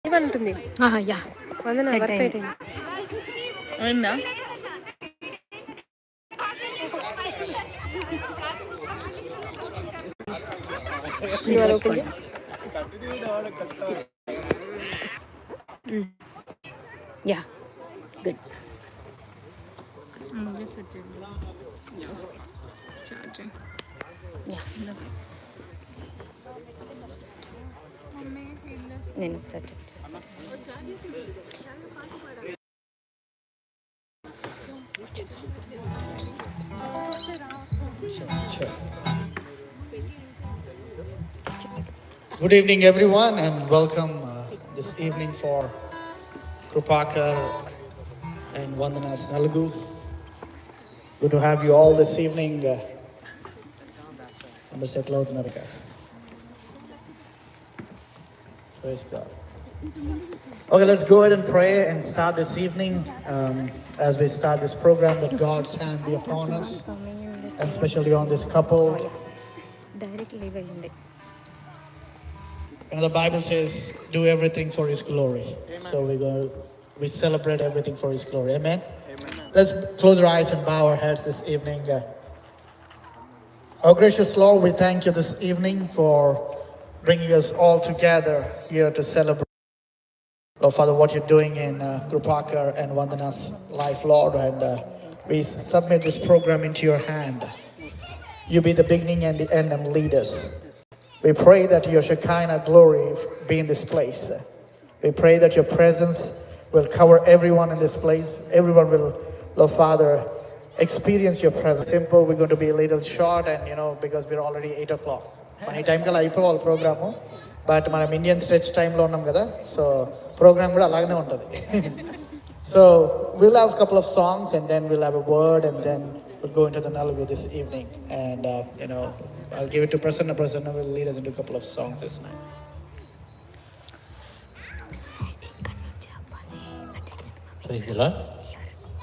ఏమంటుంది యా వందన వర్క్ అయిపోయింది అయిందా ఇవాళ ఓపెన్ యా గుడ్ నేను ఒకసారి చెక్ చేస్తాను. Sure. Good evening, everyone, and welcome this evening for Krupakar and Vandana's Nalgu. Good to have you all this evening. And the settle out Naraka. Praise God. Okay, let's go ahead and pray and start this evening. As we start this program, that God's hand be upon us, and especially on this couple. Direct leave అయ్యింది. And the Bible says, do everything for His glory. Amen. So we celebrate everything for His glory. Amen? Amen. Let's close our eyes and bow our heads this evening. Our gracious Lord, we thank you this evening for bringing us all together here to celebrate, Lord Father, what you're doing in Krupakar and Vandana's life, Lord. And we submit this program into your hand. You be the beginning and the end and lead us. We pray that your Shekinah glory be in this place. We pray that your presence will cover everyone in this place. Everyone will, Lord Father, experience your presence. Simple, we're going to be a little short, and because we're already 8 o'clock. Many time kala ipo program, but manam Indian stretch time lo unnam kada, so program kuda alagane untadi. So we'll have a couple of songs, and then we'll have a word, and then we'll go into the Nalgu this evening. And I'll give it to Prasanna. Prasanna will lead us into a couple of songs this night. Praise the Lord.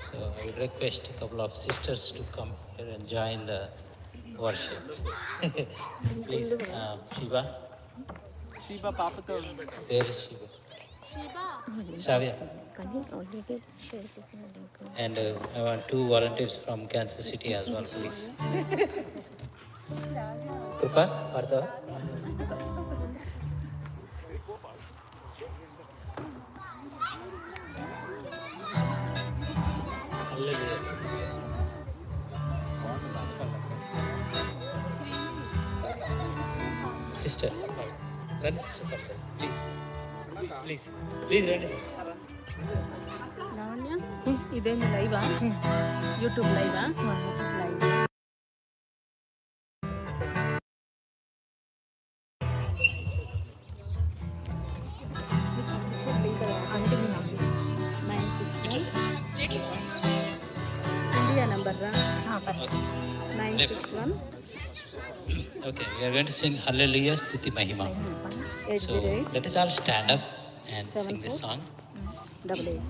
So I would request a couple of sisters to come here and join the worship. Please, Shiva. Shiva Papato. Where is Shiva? Shavya. And I want 2 volunteers from Kansas City as well, please. Krupa, Partha. Sister, run, sister, please. Please run, sister. ఇదేంటి లైవా YouTube లైవా India number 961. Okay, we are going to sing Hallelujah Stuti Mahima. So let us all stand up and sing this song. 88.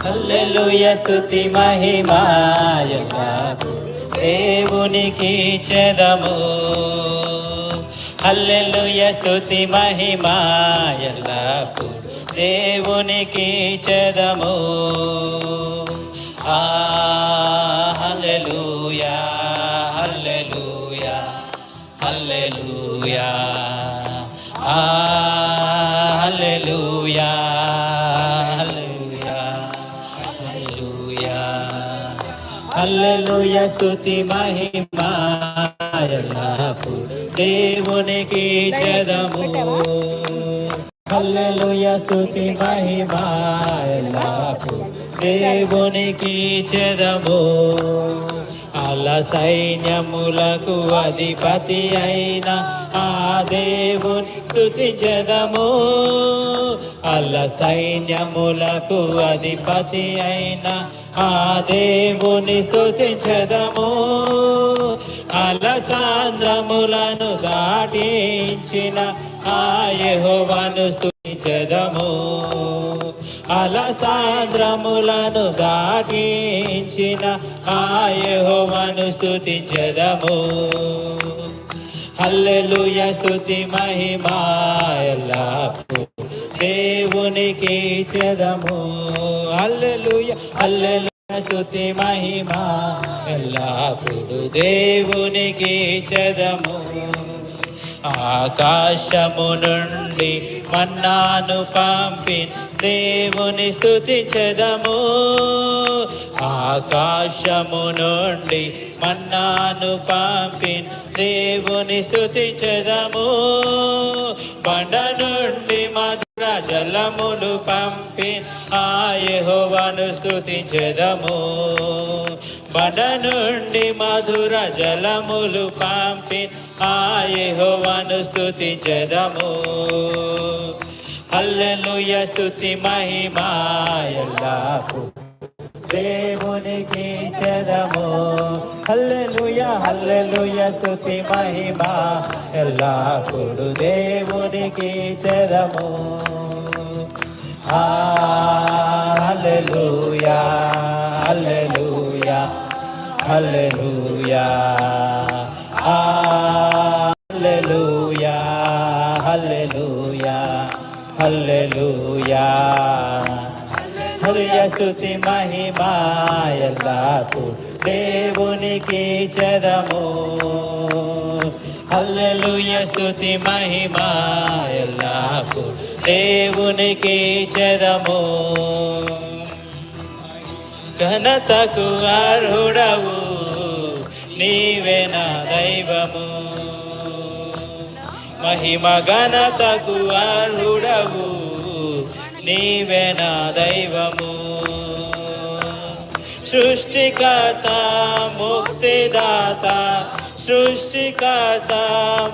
హల్లెలూయా స్తుతి మహిమా ఎల్లప్పుడూ దేవునికి చెదము. హల్లెలూయా స్తుతి మహిమా ఎల్లప్పుడూ దేవునికి చెదము. హల్లెలూయా హల్లెలూయా హల్లెలూయా హల్లెలూయా హల్లెలూయా స్తుతి మహిమా ఎల్లప్పుడూ దేవునికి చెదము. హల్లెలూయా స్తుతి మహిమా ఎల్లప్పుడూ దేవునికి చెదము. అల సైన్యములకు అధిపతి అయిన ఆ దేవుని స్తుతించెదము. అల సైన్యములకు అధిపతి అయిన ఆ దేవుని స్తుతించెదము. అలసాంద్రములను దాటించిన ఆ యెహోవాను స్తుతించెదము. అలసాంద్రములను దాటించిన ఆ యెహోవాను స్తుతించెదము. హల్లెలూయా స్తుతి మహిమా ఎల్లప్పుడూ దేవునికి ఇచ్చెదము. హల్లెలూయా హల్లెలూయా స్తుతి మహిమా ఎల్లప్పుడూ దేవునికి ఇచ్చెదము. ఆకాశము నుండి మన్నాను పంపిన దేవుని స్తుతించెదము. ఆకాశము నుండి మన్నాను పంపిన దేవుని స్తుతించెదము. బండ నుండి మధుర జలములు పంపిన ఆ యెహోవాను స్తుతించెదము. బండ నుండి మధుర జలములు పంపిన ఆ యెహోవాను స్తుతించెదము. హల్లెలూయా స్తుతి మహిమా ఎల్లప్పుడూ దేవునికి ఇచ్చెదము. హల్లెలూయా హల్లెలూయా స్తుతి మహిమా ఎల్లప్పుడూ దేవునికి ఇచ్చెదము. హల్లెలూయా హల్లెలూయా హల్లెలూయా హల్లెలూయా హల్లెలూయా హల్లెలూయా హల్లెలూయా స్తుతి మహిమా ఎల్లప్పుడూ దేవునికి ఇచ్చెదము. హల్లెలూయా స్తుతి మహిమా ఎల్లప్పుడూ దేవునికి ఇచ్చెదము. ఘనతకు అర్హుడవు నీవే నా దైవము. మహిమ ఘనతకు అర్హుడవు నీవే నా దైవము. సృష్టికర్త ముక్తిదాత సృష్టికర్త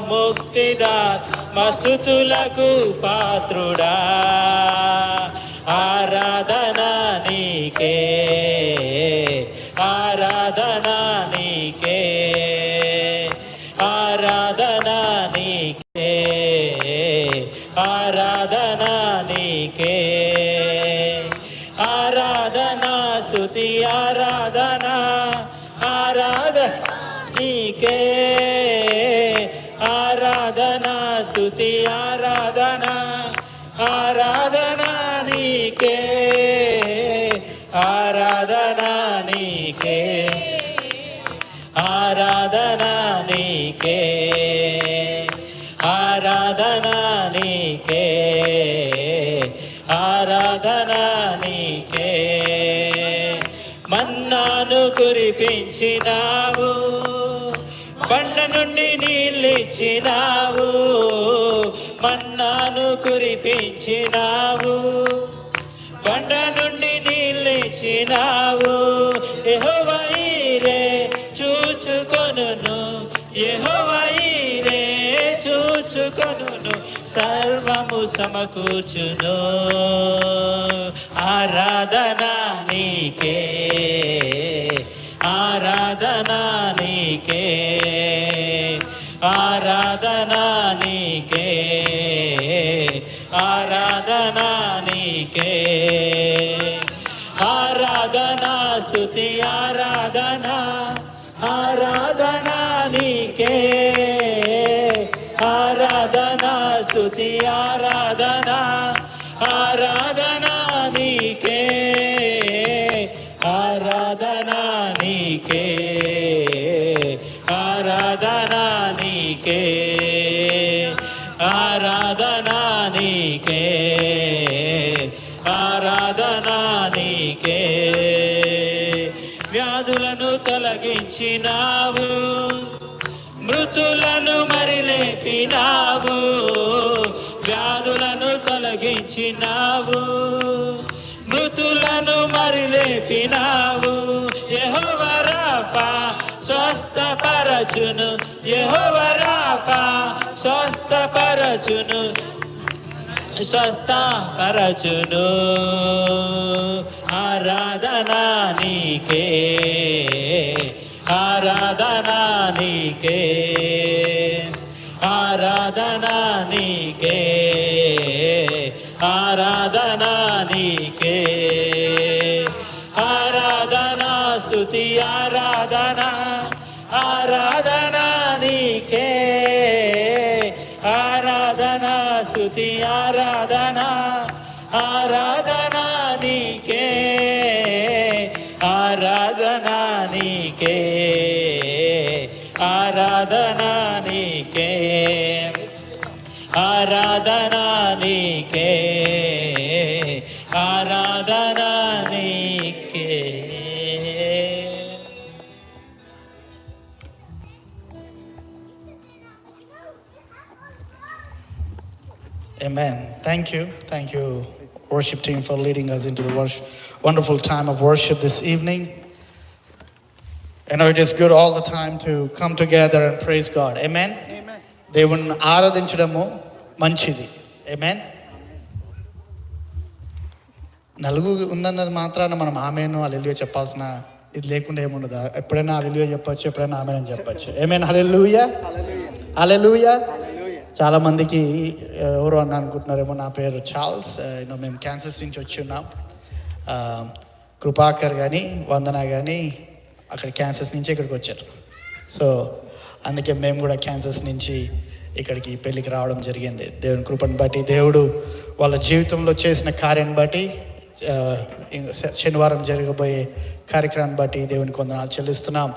ముక్తిదాత మస్తుతులకు పాత్రుడా. ఆరాధన నీకే ఆరాధన నీకే ఆరాధన నీకే ఆరాధన నీకే ఆరాధన స్తుతి ఆరాధన ఆరాధన నీకే ఆరాధన స్తుతి ఆరాధన ఆరాధన నీకే ఆరాధన నీకే ఆరాధన నీకే ఆరాధన నీకే ఆరాధన నీకే. మన్నాను కురిపించినావు బండ నుండి నీళ్ళిచ్చినావు. మన్నాను కురిపించినావు బండ నుండి నీళ్ళిచ్చినావు. యెహోవా ఈరే చూచుకొనును యెహోవా ఈరే చూచుకొనును సర్వము సమకూర్చును. ఆరాధన నీకే ఆరాధన నీకే ఆరాధన నీకే ఆరాధన నీకే ఆరాధన స్తుతి ఆరాధన ఆరాధన నీకే ఆరాధన స్తుతి ఆరాధన ఆరాధన నీకే ఆరాధన నీకే ఆరాధన నీకే ఆరాధన నీకే ఆరాధన నీకే. వ్యాధులను తొలగించినావు మృతులను మరి లేపినావు. వ్యాధులను తొలగించినావు మృతులను మరి లేపినావు. యెహోవా రాఫా స్వస్థపరచును యెహోవా రాఫా స్వస్థపరచును స్వస్థపరచును. ఆరాధన నీకే ఆరాధన నీకే ఆరాధన ఆరాధనా నీకే, ఆరాధనా నీకే, ఆరాధనా స్తుతి ఆరాధనా, ఆరాధనా నీకే, ఆరాధనా స్తుతి ఆరాధనా, ఆరాధనా నీకే, ఆరాధనా నీకే, ఆరాధనా నీకే, ఆరాధనా నీకే, ఆరాధనా నీకే. Amen. Thank you. Thank you, worship team, for leading us into the wonderful time of worship this evening. I know it is good all the time to come together and praise God. Amen. దేవుణ్ణి ఆరాధించడము మంచిది. Amen. నలుగు ఉన్నది మాత్రాన మనం ఆమెను హల్లెలూయా చెప్పాల్సిన ఇది లేకుండా ఏముండదా? ఎప్పుడైనా హల్లెలూయా చెప్పొచ్చు, ఎప్పుడైనా ఆమెన్ అని చెప్పొచ్చు. ఆమేన్. హల్లెలూయా, హల్లెలూయా. చాలా మందికి ఎవరు అని అనుకుంటున్నారేమో, నా పేరు చార్ల్స్. మేము క్యాన్సర్స్ నుంచి వచ్చి ఉన్నాం. కృపాకర్ కానీ వందన కానీ అక్కడ క్యాన్సర్స్ నుంచి ఇక్కడికి వచ్చారు. సో అందుకే మేము కూడా క్యాన్సర్స్ నుంచి ఇక్కడికి పెళ్ళికి రావడం జరిగింది. దేవుని కృపను బట్టి, దేవుడు వాళ్ళ జీవితంలో చేసిన కార్యాన్ని బట్టి, శనివారం జరగబోయే కార్యక్రమాన్ని బట్టి దేవునికి వందనాలు చెల్లిస్తున్నాం.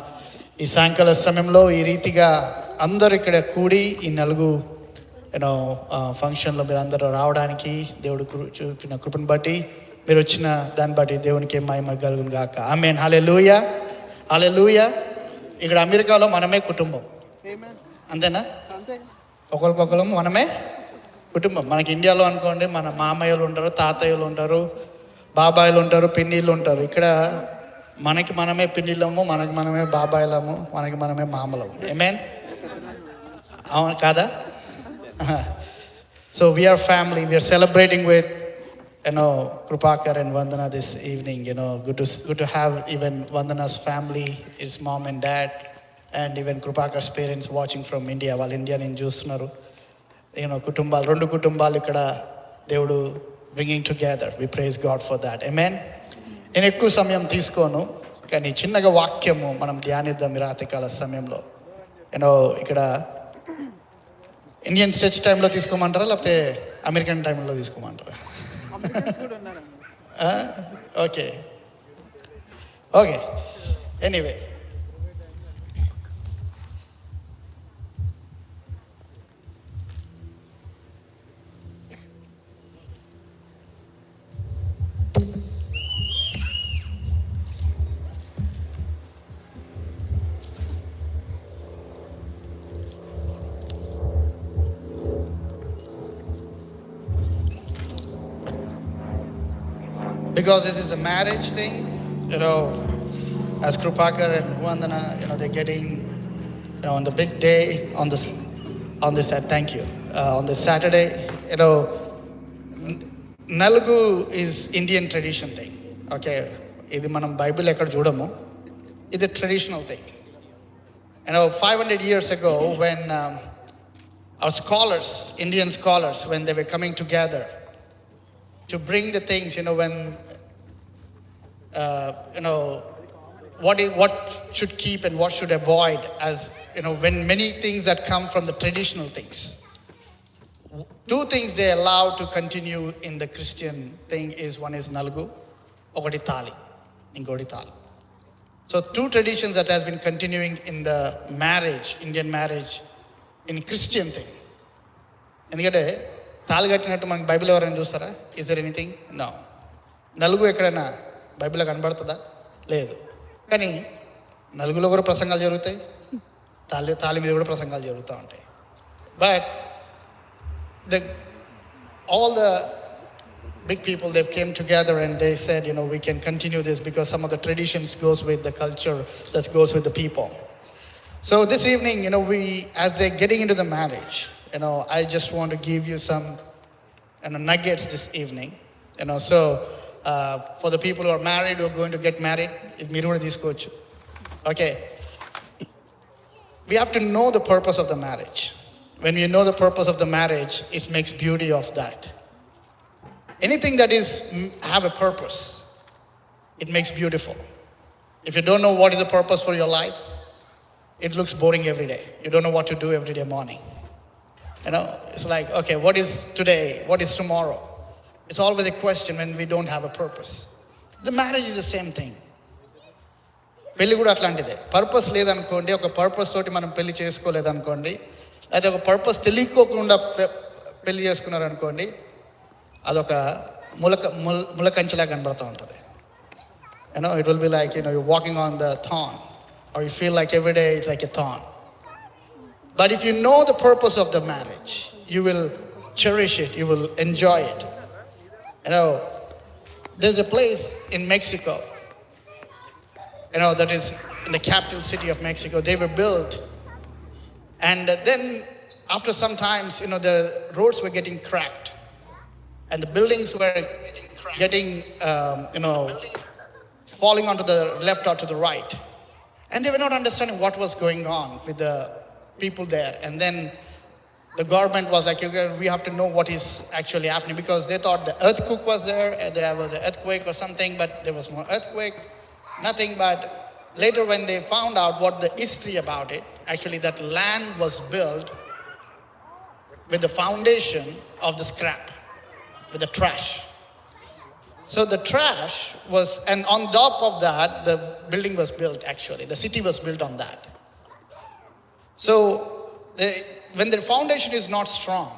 ఈ సాయంకాల సమయంలో ఈ రీతిగా అందరూ ఇక్కడ కూడి ఈ నలుగు ఫంక్షన్లో మీరు అందరూ రావడానికి దేవుడు చూపిన కృపను బట్టి, మీరు వచ్చిన దాన్ని బట్టి దేవునికి మహిమ కలుగును గాక. ఆమేన్. హల్లెలూయా, హల్లెలూయా. ఇక్కడ అమెరికాలో మనమే కుటుంబం, అంతేనా? ఒకరికొకరు మనమే కుటుంబం. మనకి ఇండియాలో అనుకోండి, మన మామయ్యలు ఉంటారు, తాతయ్యలు ఉంటారు, బాబాయిలు ఉంటారు, పిన్నిళ్ళు ఉంటారు. ఇక్కడ మనకి మనమే పిన్నిళ్ళము, మనకి మనమే బాబాయిలము, మనకి మనమే మామలము. ఆమేన్. అవును కాదా? So we are family. We are celebrating with Krupakar and Vandana this evening. Good to have even Vandana's family, his mom and dad, and even Krupakar's parents watching from India. While India in చూస్తున్నారు. కుటుంబాలు, రెండు కుటుంబాలు ఇక్కడ దేవుడు bringing together. We praise God for that. Amen. నేను ఎక్కువ సమయం తీసుకోను, కానీ చిన్నగా వాక్యము మనం ధ్యానిద్దాం ఈ రాత్రికాల సమయంలో. ఇక్కడ ఇండియన్ స్టేజ్ టైంలో తీసుకోమంటారా, లేకపోతే అమెరికన్ టైంలో తీసుకోమంటారా? Okay okay. Anyway, because this is a marriage thing, as Krupakar and Vandana, they're getting, on the big day, on this thank you, on this Saturday, Nalgu is Indian tradition thing. Okay, ఇది మనం Bible ఎక్కడ చూడము, ఇది traditional thing. 500 years ago when our scholars, Indian scholars, when they were coming together to bring the things, when what should keep and what should avoid, as when many things that come from the traditional things. Two things they allow to continue in the Christian thing is, one is nalgu, okati thali, ingodi thali. So two traditions that has been continuing in the marriage, Indian marriage, in Christian thing. ఎందుకంటే తాళి కట్టినట్టు మనకి Bible ఎవరైనా చూస్తారా? Is there anything? No. నలుగు ఎక్కడైనా బైబిల్లో కనబడుతుందా? లేదు. కానీ నలుగులో కూడా ప్రసంగాలు జరుగుతాయి, తాళి మీద కూడా ప్రసంగాలు జరుగుతూ ఉంటాయి. But all the big people, they came together and they said, we can continue this because some of the traditions goes with the culture, that goes with the people. So this evening, as they're getting into the marriage, I just want to give you some nuggets this evening. So for the people who are married, who are going to get married, మీరు కూడా తీసుకోవచ్చు. Okay, we have to know the purpose of the marriage. When you know the purpose of the marriage, it makes beauty of that. Anything that is have a purpose, it makes beautiful. If you don't know what is the purpose for your life, it looks boring every day. You don't know what to do every day morning. It's like, okay, what is today? What is tomorrow? It's always a question when we don't have a purpose. The marriage is the same thing. పెళ్లి కూడా అట్లాంటిదే. Purpose లేదనుకోండి, ఒక purpose తోటి మనం పెళ్లి చేసుకోలేదనుకోండి, అయితే ఒక purpose తెలియకోకుండా పెళ్లి చేసుకున్నారనుకోండి, అదొక ములకంచెలా కనబడుతూ ఉంటుంది. It will be like, you're walking on the thorn, or you feel like every day it's like a thorn. But if you know the purpose of the marriage, you will cherish it, you will enjoy it. There's a place in Mexico, that is in the capital city of Mexico. They were built, and then after some times, the roads were getting cracked, and the buildings were getting, falling onto the left or to the right. And they were not understanding what was going on with the people there. And then the government was like, okay, we have to know what is actually happening, because they thought the earthquake was there was an earthquake or something, but there was no earthquake, nothing. But later when they found out what the history about it, actually that land was built with the foundation of the scrap, with the trash. So the trash was, and on top of that, the building was built actually. The city was built on that. So when the foundation is not strong,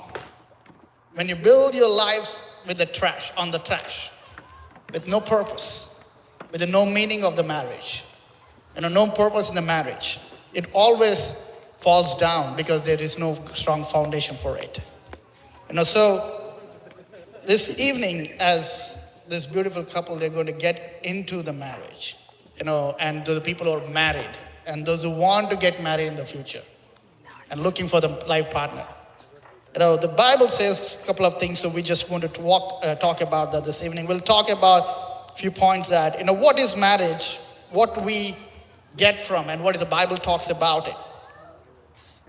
when you build your lives with the trash, on the trash, with no purpose, with no meaning of the marriage, no purpose in the marriage, it always falls down because there is no strong foundation for it. So this evening, as this beautiful couple, they're going to get into the marriage, and the people who are married, and those who want to get married in the future, and looking for the life partner. The Bible says a couple of things, so we just want to talk about that this evening. We'll talk about a few points that, what is marriage, what we get from, and what is the Bible talks about it.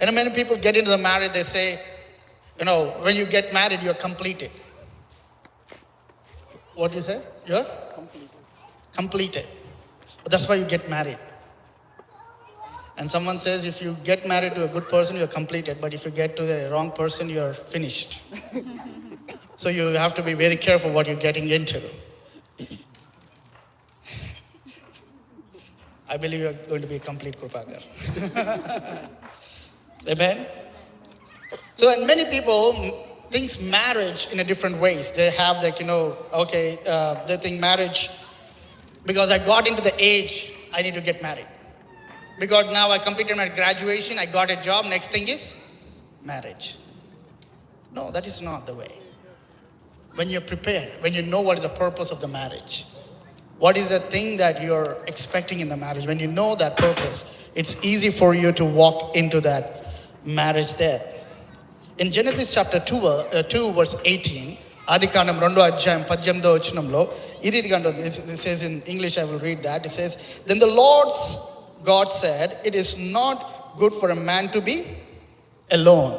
And many people get into the marriage, they say, when you get married, you're completed. What do you say? You're? Completed. That's why you get married. And someone says if you get married to a good person, you're completed. But if you get to the wrong person, you're finished. So you have to be very careful what you're getting into. I believe you're going to be a complete Krupakar. Amen? So, and many people thinks marriage in a different ways. They have they think marriage, because I got into the age, I need to get married. Because now I completed my graduation, I got a job, next thing is marriage. No, that is not the way. When you're prepared, when you know what is the purpose of the marriage, what is the thing that you're expecting in the marriage, when you know that purpose, it's easy for you to walk into that marriage there. In Genesis chapter 2 verse 18, Adikandam 2 అధ్యాయం 18వ వచనంలో ఈ రీతిగా ఉంటుంది. It says in English, I will read that. It says, then the Lord God said, it is not good for a man to be alone.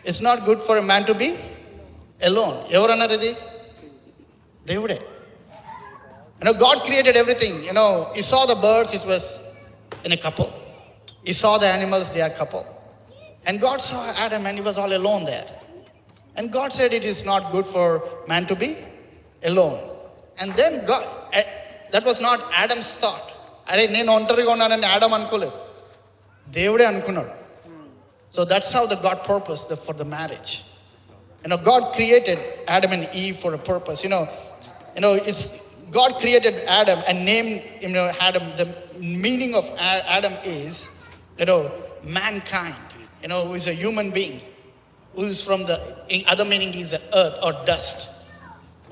It's not good for a man to be alone. ఎవరు అన్నారు ఇది? దేవుడే. God created everything. He saw the birds, it was in a couple. He saw the animals, they are couple. And God saw Adam and he was all alone there. And God said it is not good for man to be alone. And then God, that was not Adam's thought. అరే నేను ఒంటరిగా ఉన్నానని Adam అనుకోలేదు, దేవుడే అనుకున్నాడు. So that's how the God purpose for the marriage. God created Adam and Eve for a purpose. It's God created Adam and named Adam. The meaning of Adam is mankind. Who is a human being, who is from the other meaning is the earth or dust,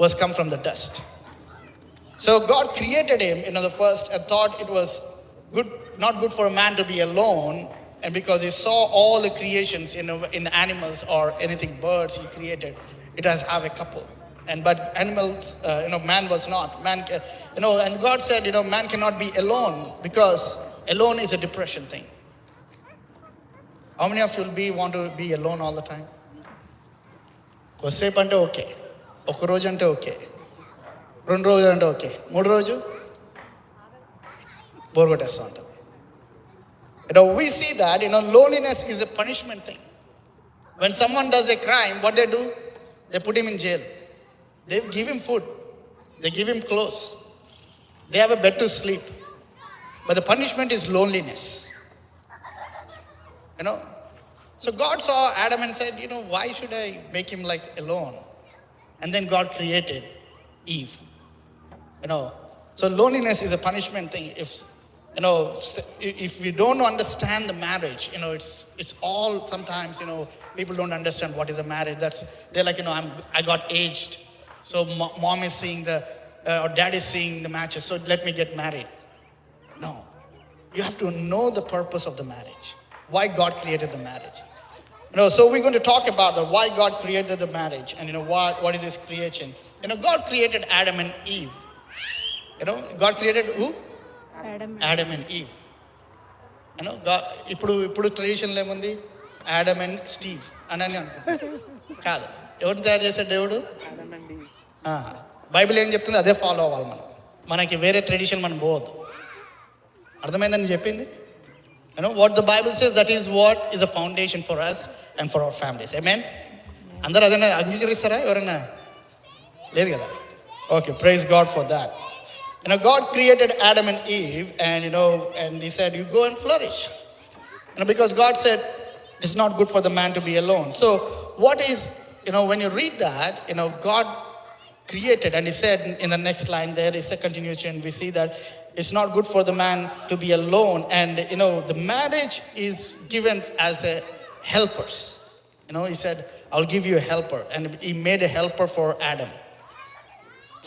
was come from the dust. So God created him, the first, and thought it was good, not good for a man to be alone, and because he saw all the creations in animals or anything, birds he created, it has have a couple. But animals, man was not. And God said, man cannot be alone, because alone is a depression thing. How many of you want to be alone all the time? కొద్దిసేపు అంటే okay, ఒక రోజు అంటే okay, 2 రోజులు అంటే okay, 3 రోజు bore కొట్టేస్తూ ఉంటుంది. We see that, loneliness is a punishment thing. When someone does a crime, what they do? They put him in jail. They give him food. They give him clothes. They have a bed to sleep. But the punishment is loneliness. So God saw Adam and said, why should I make him like alone? And then God created Eve. So loneliness is a punishment thing. If we don't understand the marriage, it's all sometimes, people don't understand what is a marriage. They're like, I got aged. So mom is seeing or dad is seeing the matches. So let me get married. No, you have to know the purpose of the marriage. Why God created the marriage. So we're going to talk about why God created the marriage and what is His creation. God created Adam and Eve. God created who? Adam and Eve. ఇప్పుడు ట్రెడిషన్లో ఏముంది? Adam and Steve అని కాదు. ఎవరిని తయారు చేశాడు దేవుడు? Bible ఏం చెప్తుంది అదే ఫాలో అవ్వాలి మనం. మనకి వేరే ట్రెడిషన్ మనం పోవద్దు. అర్థమైందని చెప్పింది. What the Bible says, that is what is a foundation for us and for our families. Amen. అందరూ అదే అంగీకరిస్తారా? ఎవరైనా లేదు కదా? Okay, praise God for that. God created Adam and Eve, and He said, you go and flourish. Because God said it's not good for the man to be alone. So what is, when you read that, God created, and He said in the next line there is a continuation. We see that it's not good for the man to be alone, and the marriage is given as a helpers. He said, I'll give you a helper, and He made a helper for Adam.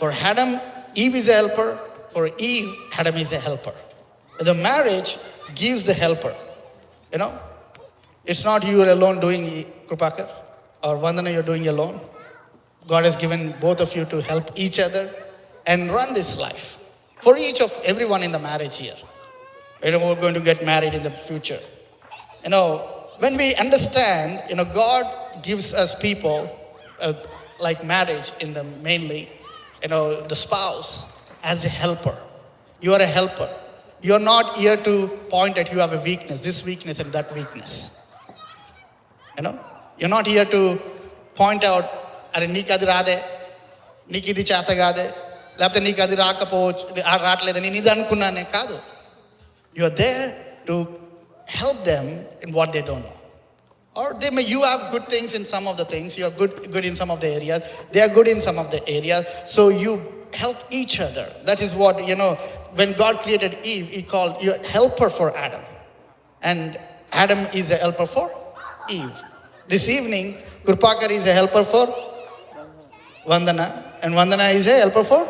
For Adam, Eve is a helper. For Eve, Adam is a helper. The marriage gives the helper. It's not you alone doing Krupakar or Vandana you're doing alone. God has given both of you to help each other and run this life. For everyone in the marriage here. We're going to get married in the future. When we understand, God gives us people like marriage in the mainly, the spouse as a helper. You are a helper. You are not here to point at you have a weakness, this weakness and that weakness. You're not here to point out, are నీకు అది రాదే, నీకు ఇది చేత కాదే, లేకపోతే నీకు అది రావట్లేదని నేను ఇది అనుకున్నానే కాదు. You are there to help them in what they don't know. Or you have good things in some of the things, you are good in some of the areas, they are good in some of the areas, so you help each other. That is what, when God created Eve, He called you a helper for Adam. And Adam is a helper for Eve. This evening, Krupakar is a helper for Vandana. And Vandana is a helper for?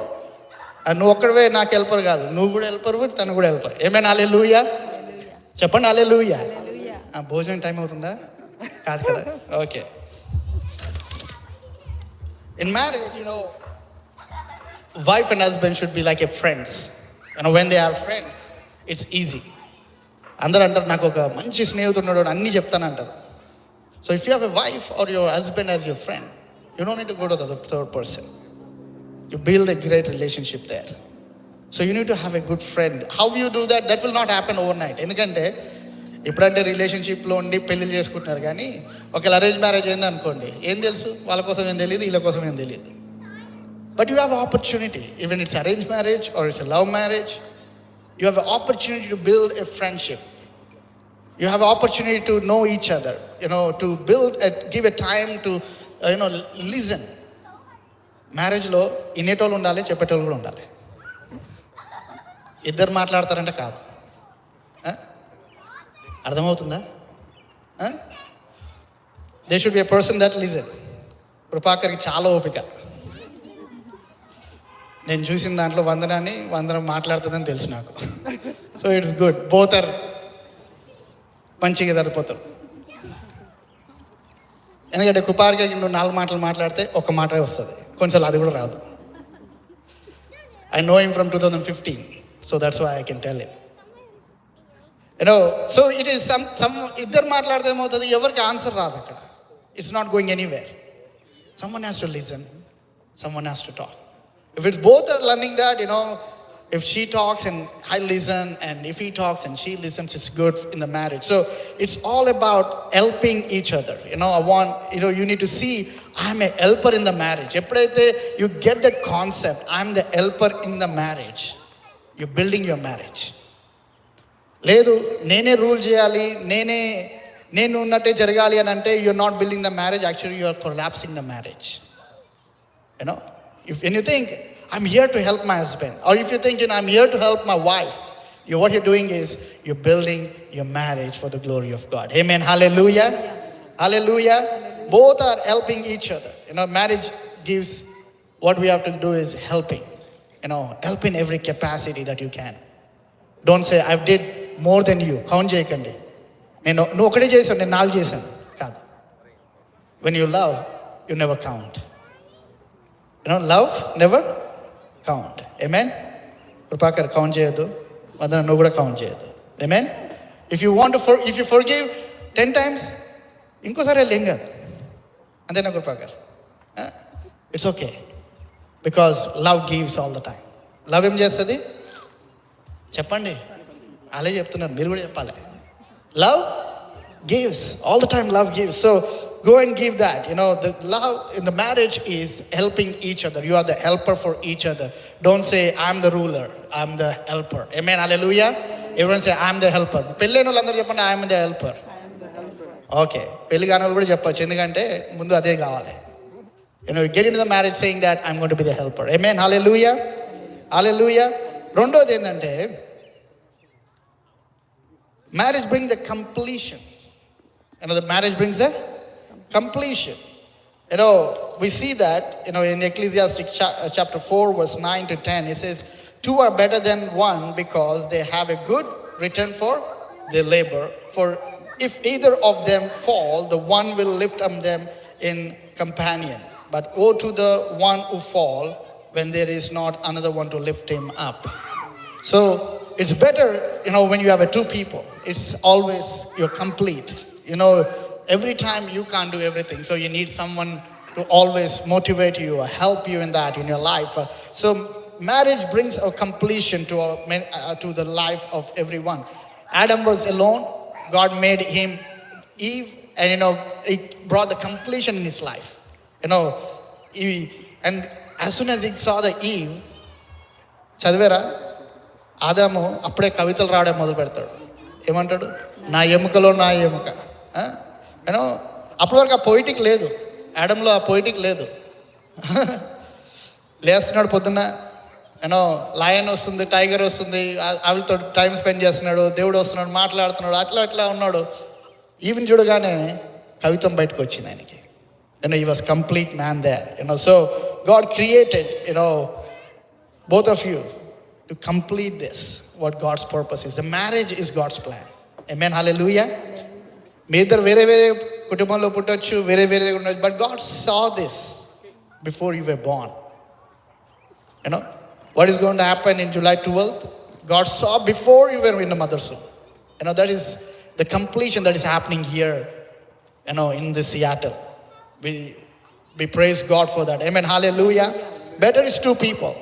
నువ్వు ఒక్కడవే నాకు helper కాదు, నువ్వు కూడా helper, తను కూడా helper. ఏమైనా హల్లెలూయా చెప్పండి. హల్లెలూయా. భోజనం టైం అవుతుందా? కాదు కదా? Okay. In marriage, wife and husband should be like a friends. When they are friends, it's easy. అందరూ అంటారు నాకు ఒక మంచి స్నేహితుడు అన్నీ చెప్తానంటారు. So if you have a wife or your husband as your friend, you don't need to go to the third person. You build a great relationship there. So you need to have a good friend. How you do that? That will not happen overnight. ఎందుకంటే ఇప్పుడంటే రిలేషన్షిప్లో ఉండి పెళ్లి చేసుకుంటున్నారు, కానీ ఒకవేళ arrange marriage అయింది అనుకోండి, ఏం తెలుసు? వాళ్ళ కోసం ఏం తెలియదు, వీళ్ళ కోసం ఏం తెలియదు. But you have an opportunity, even it's arranged marriage or it's a love marriage, you have an opportunity to build a friendship. You have an opportunity to know each other, to build, give a time to, listen. మ్యారేజ్లో ఇనేటోళ్ళు ఉండాలి, చెప్పేటోళ్ళు కూడా ఉండాలి. ఇద్దరు మాట్లాడతారంటే కాదు. అర్థమవుతుందా? They should be a person that listen. కృపాకర్కి చాలా ఓపిక. నేను చూసిన దాంట్లో వందనం మాట్లాడుతుందని తెలుసు నాకు. So it's good, both are మంచిగా సరిపోతారు. ఎందుకంటే కృపాకర్కి నువ్వు 4 మాటలు మాట్లాడితే ఒక మాటే వస్తుంది, కొన్నిసార్లు అది కూడా రాదు. I know him from 2015, so that's why I can tell him. So it is some ఇద్దరు మాట్లాడితే ఏమవుతుంది, ఎవరికి ఆన్సర్ రాదు అక్కడ. It's not going anywhere. Someone has to listen, someone has to talk. If it's both are learning that, if she talks and I listen, and if he talks and she listens, it's good in the marriage. So it's all about helping each other. You need to see, I'm a helper in the marriage. Eppudaithe you get that concept, I'm the helper in the marriage, you're building your marriage. లేదు నేనే rule చేయాలి, నేను ఉన్నట్టే జరగాలి అని అంటే you're not building the marriage, actually you are collapsing the marriage. When you think I'm here to help my husband, or if you think I'm here to help my wife, what you're doing is you're building your marriage for the glory of God. Amen. Hallelujah. Hallelujah. Both are helping each other. Marriage gives, what we have to do is helping. Help in every capacity that you can. Don't say I did more than you. Count చేయకండి. నువ్వు ఒకటే చేశాను, నేను 4 చేశాను కాదు. When you love, you never count. Love never count. Amen. Krupakar count చేయొద్దు, వందన నువ్వు కూడా కౌంట్ చేయొద్దు. Amen. If you forgive 10 times, ఇంకోసారి వెళ్ళి ఏం కాదు, అంతేనా Krupakar? It's okay, because love gives all the time. Love ఏం చేస్తుంది చెప్పండి, అలా చెప్తున్నారు, మీరు కూడా చెప్పాలి. Love gives. All the time love gives. So go and give that. The love in the marriage is helping each other. You are the helper for each other. Don't say I'm the ruler, I'm the helper. Amen. Hallelujah. Everyone say I'm the helper. పెళ్ళైన వాళ్ళందరూ చెప్పండి I'm the helper. Okay, పెళ్లి కాని వాళ్ళు కూడా చెప్పచ్చు, ఎందుకంటే ముందు అదే కావాలి. Get into the marriage saying that I'm going to be the helper. Amen. Hallelujah. Hallelujah. రెండోది ఏంటంటే marriage brings the completion. The marriage brings the completion. We see that, in Ecclesiastes chapter 4, verse 9 to 10, it says, 2 are better than 1 because they have a good return for their labor. For if either of them fall, the one will lift up them in companion. But woe to the one who fall when there is not another one to lift him up. So it's better, when you have 2 people. It's always you're complete. Every time you can't do everything, so you need someone to always motivate you or help you in that in your life. So marriage brings a completion to the life of everyone. Adam was alone. God made him Eve, and it brought the completion in his life. And as soon as he saw the Eve, చదివేరా, ఆదాము అప్పుడే కవితలు రావడం మొదలు పెడతాడు. ఏమంటాడు? నా ఎముకలో నా ఎముక. అప్పటి వరకు ఆ పొయిటిక్ లేదు, యాడమ్లో ఆ పొయిటిక్ లేదు. లేస్తున్నాడు పొద్దున్న, లయన్ వస్తుంది, టైగర్ వస్తుంది, వాళ్ళతో టైం స్పెండ్ చేస్తున్నాడు, దేవుడు వస్తున్నాడు, మాట్లాడుతున్నాడు, అట్లా ఉన్నాడు. ఈవెన్ చూడగానే కవిత్వం బయటకు వచ్చింది ఆయనకి. he was complete man there. So God created both of you to complete this, what God's purpose is. The marriage is God's plan. Amen. Hallelujah. మీ ఇద్దరు వేరే వేరే కుటుంబంలో పుట్టొచ్చు, వేరే వేరే ఉండొచ్చు, but God saw this before you were born. What is going to happen in July 12th? God saw before you were in the mother's womb. That is the completion that is happening here, in the Seattle. We praise God for that. Amen. Hallelujah. Better is 2 people.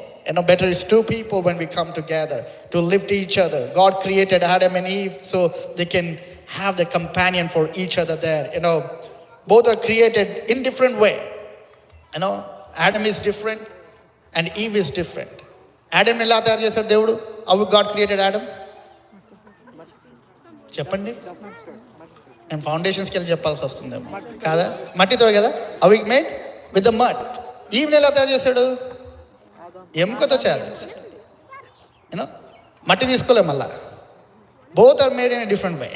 Better is 2 people when we come together to lift each other. God created Adam and Eve so they can have the companion for each other there. Both are created in different way. Adam is different and Eve is different. Adam ఎలా తయారు చేశాడు దేవుడు? How God created Adam? చెప్పండి. నేను ఫౌండేషన్స్కి వెళ్ళి చెప్పాల్సి వస్తుందేమో కాదా? మట్టితో కదా. How he made? With the mud. ఈవ్ని ఎలా తయారు చేశాడు? ఎముకతో తయారు చేశాడు. మట్టి తీసుకోలే మళ్ళా. Both are made in a different way,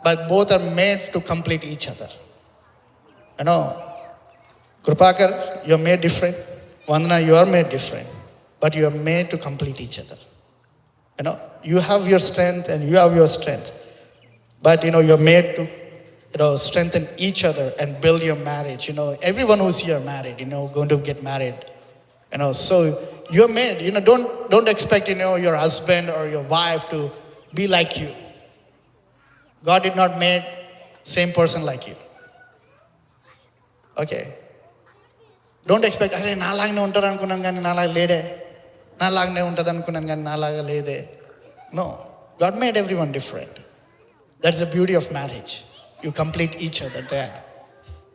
but both are made to complete each other. Krupakar, you are made different. Vandana, you are made different, but you are made to complete each other. You have your strength and you have your strength, but you are made to strengthen each other and build your marriage. Everyone who's here married, going to get married. So you're made. Don't expect your husband or your wife to be like you. God did not make same person like you. Okay. Don't expect, అరే నాలాగనే ఉంటారు అనుకున్నాను కానీ నాలాగా లేడే, నాలాగనే ఉంటుంది అనుకున్నాను కానీ నాలాగా లేదే. No. God made everyone different. That's the beauty of marriage. You complete each other there.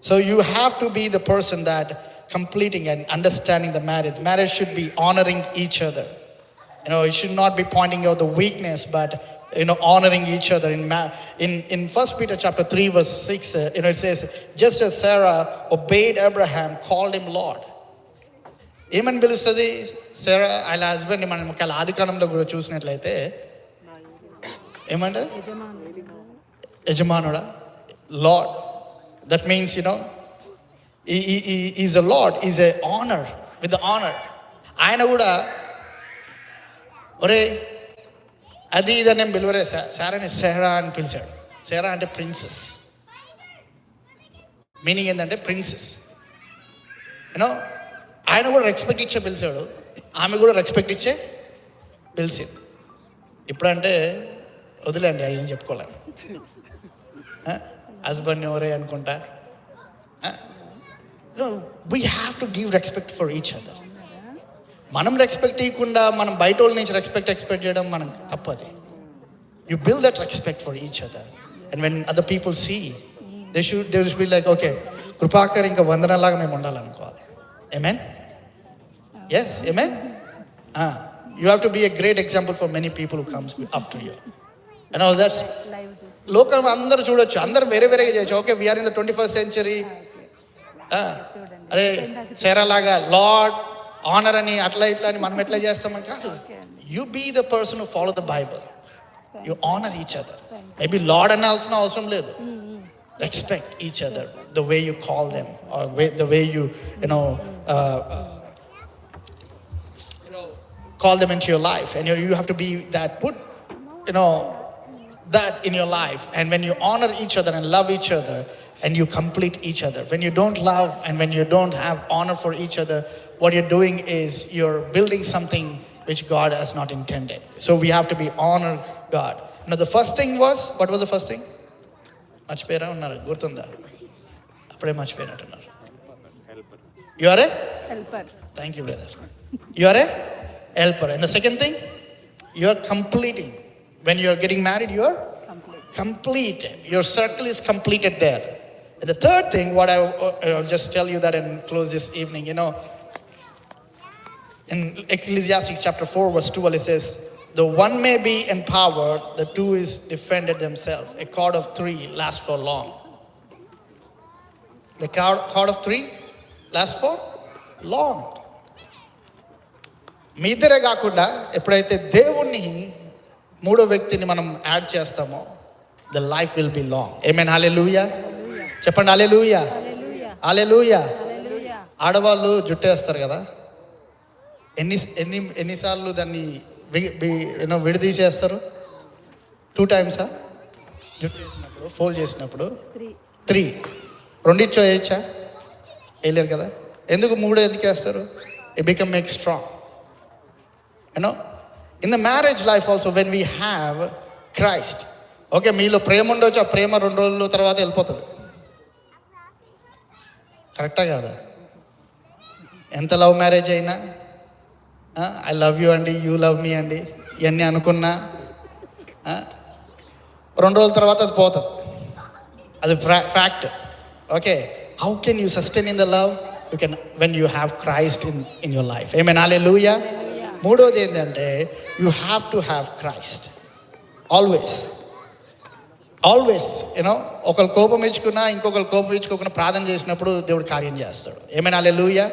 So you have to be the person that completing and understanding the marriage. Marriage should be honoring each other. It should not be pointing out the weakness, but honoring each other. In 1 Peter chapter 3 verse 6, it says, just as Sarah obeyed Abraham, called him Lord. ఏమని పిలుస్తుంది సారా వాళ్ళ husband? మనం ఒకవేళ ఆది కాలంలో కూడా చూసినట్లయితే ఏమంటారు? యజమానుడా, lord. That means is a lord, is a honour, with the honour. ఆయన కూడా ఒరే అది ఇదని నేను పిలువరే, సారాని సెహరా అని పిలిచాడు. సెహరా అంటే ప్రిన్సెస్. మీనింగ్ ఏంటంటే ప్రిన్సెస్. ఆయన కూడా రెస్పెక్ట్ ఇచ్చే పిలిచాడు, ఆమె కూడా రెస్పెక్ట్ ఇచ్చే పిలిచింది. ఇప్పుడంటే వదిలేండి, అయ్యని చెప్పుకోలే, హస్బెండ్ని ఎవరే అనుకుంటా. We have to give respect for each other. మనం రెస్పెక్ట్ ఇవ్వకుండా మనం బయట వాళ్ళ నుంచి ఎక్స్పెక్ట్ చేయడం మనం తప్పది. You build that respect for each other, and when other people see they should be like, okay Kripakar ఇంకా వందనలాగా మేము ఉండాలనుకోవాలి. Amen? Yes, amen? You have to be a great example for many people who comes after you. That's లోకం అందరూ చూడొచ్చు, అందరూ వేరే వేరేగా చేయొచ్చు. Okay, we are in the 21st century. అరే సేరా లాగా లార్డ్ ఆనర్ అని అట్లా ఇట్లా అని మనం ఎట్లా చేస్తామని కాదు. You be the person who follow the Bible. You honour each other. Maybe lord అనాల్సిన అవసరం లేదు. Respect each other, the way you call them, or the way you call them into your life, and you have to be that, put that in your life. And when you honor each other and love each other, and you complete each other. When you don't love and when you don't have honor for each other, what you're doing is you're building something which God has not intended. So we have to be honor God. The first thing was, what was the first thing? మర్చిపోయారా? ఉన్నారు, గుర్తుందా? అప్పుడే మర్చిపోయినట్టున్నారు. You are a helper. Thank you brother. You are a helper. And the second thing, you are completing. When you are getting married, you are complete. Your circle is completed there. And the third thing, what I'll just tell you that and close this evening, in Ecclesiastes chapter 4 verse 12, it says, the one may be empowered, the two is defended themselves. A cord of three lasts for long. The cord of three lasts for long. మీ ఇద్దరే కాకుండా ఎప్పుడైతే దేవుణ్ణి మూడో వ్యక్తిని మనం add చేస్తామో, the life will be long. Amen. Hallelujah. చెప్పండి హల్లెలూయా. హల్లెలూయా. ఆడవాళ్ళు జుట్టేస్తారు కదా, ఎన్నిసార్లు దాన్ని విడదీసేస్తారు? 2 times జుట్టు వేసినప్పుడు, ఫోల్డ్ చేసినప్పుడు 3. రెండిచ్చో వేయచ్చా? వేయలేరు కదా. ఎందుకు 3 ఎందుకు వేస్తారు? It make strong. In the marriage life also, when we have Christ, okay మీలో ప్రేమ ఉండొచ్చు, ఆ ప్రేమ 2 రోజుల తర్వాత వెళ్ళిపోతుంది. కరెక్టా కాదా? ఎంత లవ్ మ్యారేజ్ అయినా, ఐ లవ్ యూ అండి, యూ లవ్ మీ అండి, ఇవన్నీ అనుకున్నా 2 రోజుల తర్వాత అది పోతుంది. అది fact. Okay, how can you sustain in the love? You can when you have Christ in your life. Amen. Hallelujah. మూడోది ఏంటంటే, you have to have Christ always. ఒకరు కోపం ఇచ్చుకున్నా ఇంకొకరు కోపం ఇచ్చుకోకుండా ప్రార్థన చేసినప్పుడు దేవుడు కార్యం చేస్తాడు. Amen. Hallelujah.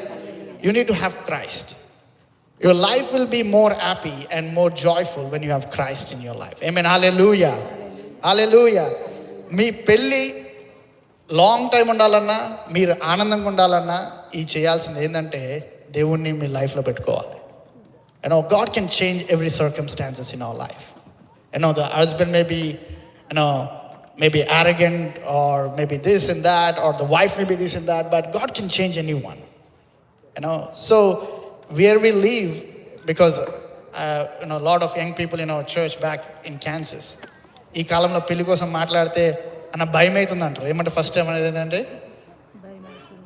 You need to have Christ. Your life will be more happy and more joyful when you have Christ in your life. Amen. Hallelujah. Hallelujah. మీ పెళ్ళి లాంగ్ టైం ఉండాలన్నా, మీరు ఆనందంగా ఉండాలన్నా, ఈ చేయాల్సింది ఏంటంటే దేవుణ్ణి మీ లైఫ్లో పెట్టుకోవాలి. God can change every circumstances in our life. The husband may be maybe arrogant, or maybe this and that, or the wife may be this and that, but God can change anyone. So where we live, because a lot of young people in our church back in Kansas, ఈ కాలంలో పెళ్లి కోసం మాట్లాడితే అన్న భయం అవుతుంది అంటారు. ఏమంటే ఫస్ట్ టైం అనేది ఏంటంటే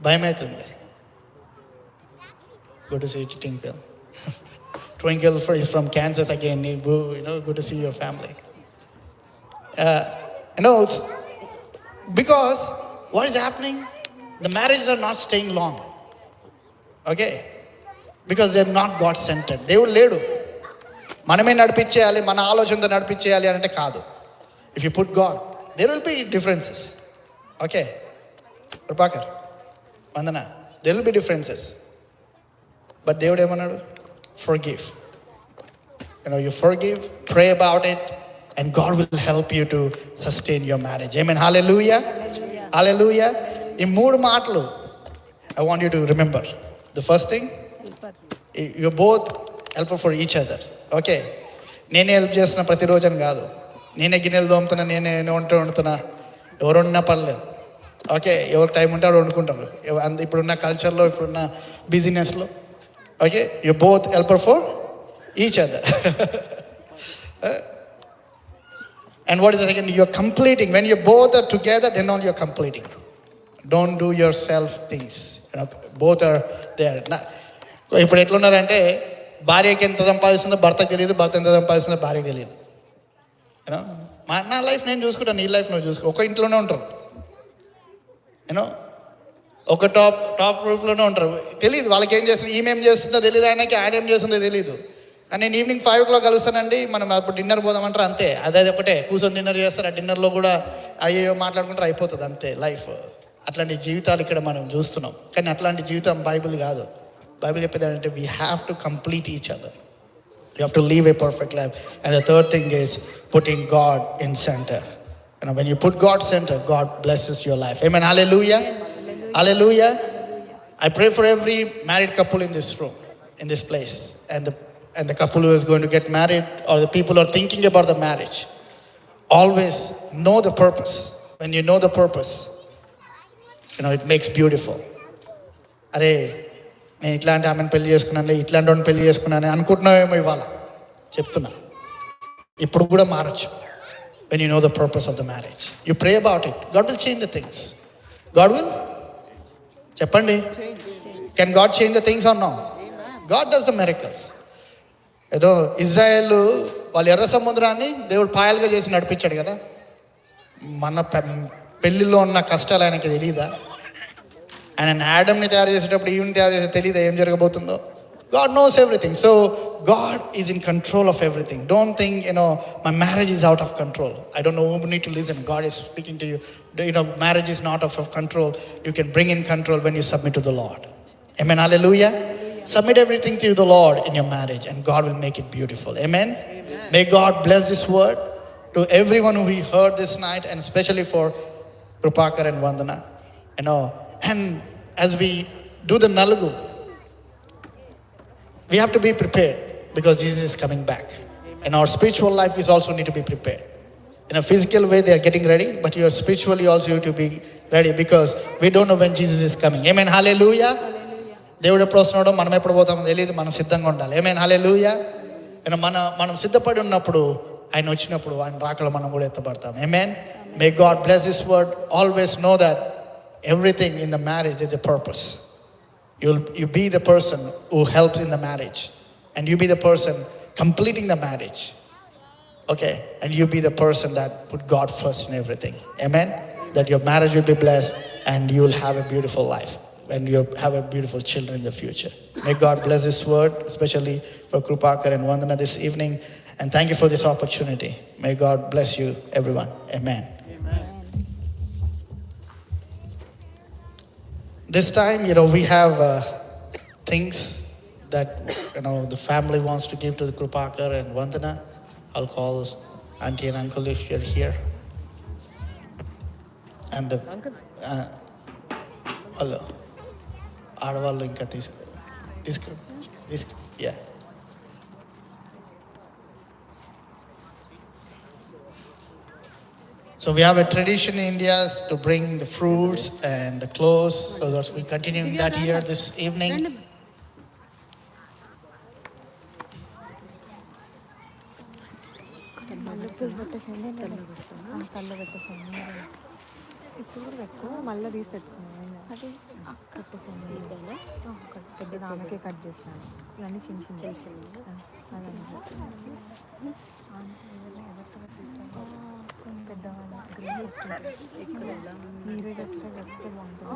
భయం అవుతుంది. Good to see you Twinkle. Twinkle is from Kansas again. Good to see your family. Because what is happening? The marriages are not staying long. Okay? Because they are not God-centered. దేవుడు లేడు, మనమే నడిపించేయాలి, మన ఆలోచనతో నడిపించేయాలి అంటే కాదు. If you put God, there will be differences. Okay? Prabhakar, Vandana, there will be differences. But దేవుడు ఏమన్నాడు? Forgive. You forgive, pray about it, and God will help you to sustain your marriage. Amen. Hallelujah. Hallelujah. In 3 మాటలు I want you to remember. The first thing, you're both helpful for each other. Okay? నేనే help చేస్తున్నా ప్రతిరోజు అని కాదు. నేనే గిన్నెలు తోముతున్నా, నేనే వండుతున్నా, ఎవరు వండినా పర్లేదు. ఓకే, ఎవరికి టైం ఉంటే వాడు వండుకుంటారు. ఇప్పుడున్న కల్చర్లో, ఇప్పుడున్న బిజినెస్లో. Okay? You're both helpful for each other. And what is the second? You're completing. When you both are together, then all you're completing. Don't do yourself things. Both are there. ఇప్పుడు ఎట్లున్నారంటే భార్యకి ఎంత సంపాదిస్తుందో భర్తకు తెలియదు, భర్త ఎంత సంపాదిస్తుందో భార్యకి తెలియదు. నా లైఫ్ నేను చూసుకుంటాను, నీ లైఫ్ నువ్వు చూసుకో. ఒక ఇంట్లోనే ఉంటారు, ఒక టాప్ గ్రూప్లోనే ఉంటారు. తెలియదు వాళ్ళకి ఏం చేస్తుంది, ఈమెం చేస్తుందో తెలియదు, ఆయన ఏం చేస్తుందో తెలియదు. కానీ నేను ఈవినింగ్ 5 o'clock కలుస్తానండి, మనం అప్పుడు డిన్నర్ పోదామంటారు, అంతే. అదే ఒకటే కూర్చొని డిన్నర్ చేస్తారు. ఆ డిన్నర్లో కూడా అయ్యో మాట్లాడుకుంటారు, అయిపోతుంది, అంతే లైఫ్. అట్లాంటి జీవితాలు ఇక్కడ మనం చూస్తున్నాం. కానీ అట్లాంటి జీవితం బైబిల్ కాదు. బైబిల్ చెప్పేది ఏంటంటే we have to complete each other. You have to leave a perfect life. And the third thing is putting God in centre. When you put God center, God blesses your life. Amen. Hallelujah. Hallelujah. I pray for every married couple in this room, in this place, and the couple who is going to get married, or the people who are thinking about the marriage. Always know the purpose. When you know the purpose, it makes beautiful. అరే నేను ఇట్లాంటి ఆమెను పెళ్లి చేసుకున్నాను, ఇట్లాంటి వాడిని పెళ్లి చేసుకున్నాను అనుకుంటున్నావేమో, ఇవాళ చెప్తున్నా, ఇప్పుడు కూడా మారచ్చు. When you know the purpose of the marriage, you pray about it, God will change the things. God will చెప్పండి, can God change the things or no? God does the miracles. Israel వాళ్ళు ఎర్ర సముద్రాన్ని దేవుడు పాయలుగా చేసి నడిపించాడు కదా. మన పెళ్లిలో ఉన్న కష్టాలు ఆయనకి తెలియదా? ఆయన యాడమ్ని తయారు చేసేటప్పుడు ఈవిని తయారు చేసే తెలియదా ఏం జరగబోతుందో? God knows everything. So God is in control of everything. Don't think, my marriage is out of control. I don't know who need to listen. God is speaking to you. Marriage is not out of control. You can bring in control when you submit to the Lord. Amen. Hallelujah. Submit everything to the Lord in your marriage, and God will make it beautiful. Amen. May God bless this word to everyone who heard this night, and especially for Krupakar and Vandana. And as we do the Nalagu, we have to be prepared, because Jesus is coming back. And our spiritual life is also need to be prepared. In a physical way, they are getting ready, but you are spiritually also you to be ready, because we don't know when Jesus is coming. Amen. Hallelujah. దేవుడు ఎప్పుడు వస్తున్నాడో మనం ఎప్పుడు పోతామో తెలియదు, మనం సిద్ధంగా ఉండాలి. Amen. Hallelujah. మనం సిద్ధపడి ఉన్నప్పుడు ఆయన వచ్చినప్పుడు ఆయన రాకలో మనం కూడా ఎత్తబడతాం. Amen. May God bless this word. Always know that everything in the marriage is a purpose. You be the person who helps in the marriage, and you be the person completing the marriage. Okay? And you be the person that put God first in everything. Amen? That your marriage will be blessed, and you will have a beautiful life, and you'll have a beautiful children in the future. May God bless this word, especially for Krupakar and Vandana this evening, and thank you for this opportunity. May God bless you, everyone. Amen. This time, we have things that, the family wants to give to the Krupakar and Vandana. I'll call auntie and uncle if you're here. And the... hello. Aadavaallu inka this, yeah. So we have a tradition in India to bring the fruits and the clothes. So that's we continuing that here this evening. పెట్టేసేయండి కళ్ళు పెట్టేసేయండి ఇప్పుడు కూడా పెట్టుకో మళ్ళీ తీసి పెట్టుకున్నాను అది పెట్టేసేయండి పెద్ద ఆమెకే కట్ చేస్తాను ఇవన్నీ చిన్న చిన్న పెద్దవాళ్ళు మీరు జస్ట్ చెప్తే బాగుంటుంది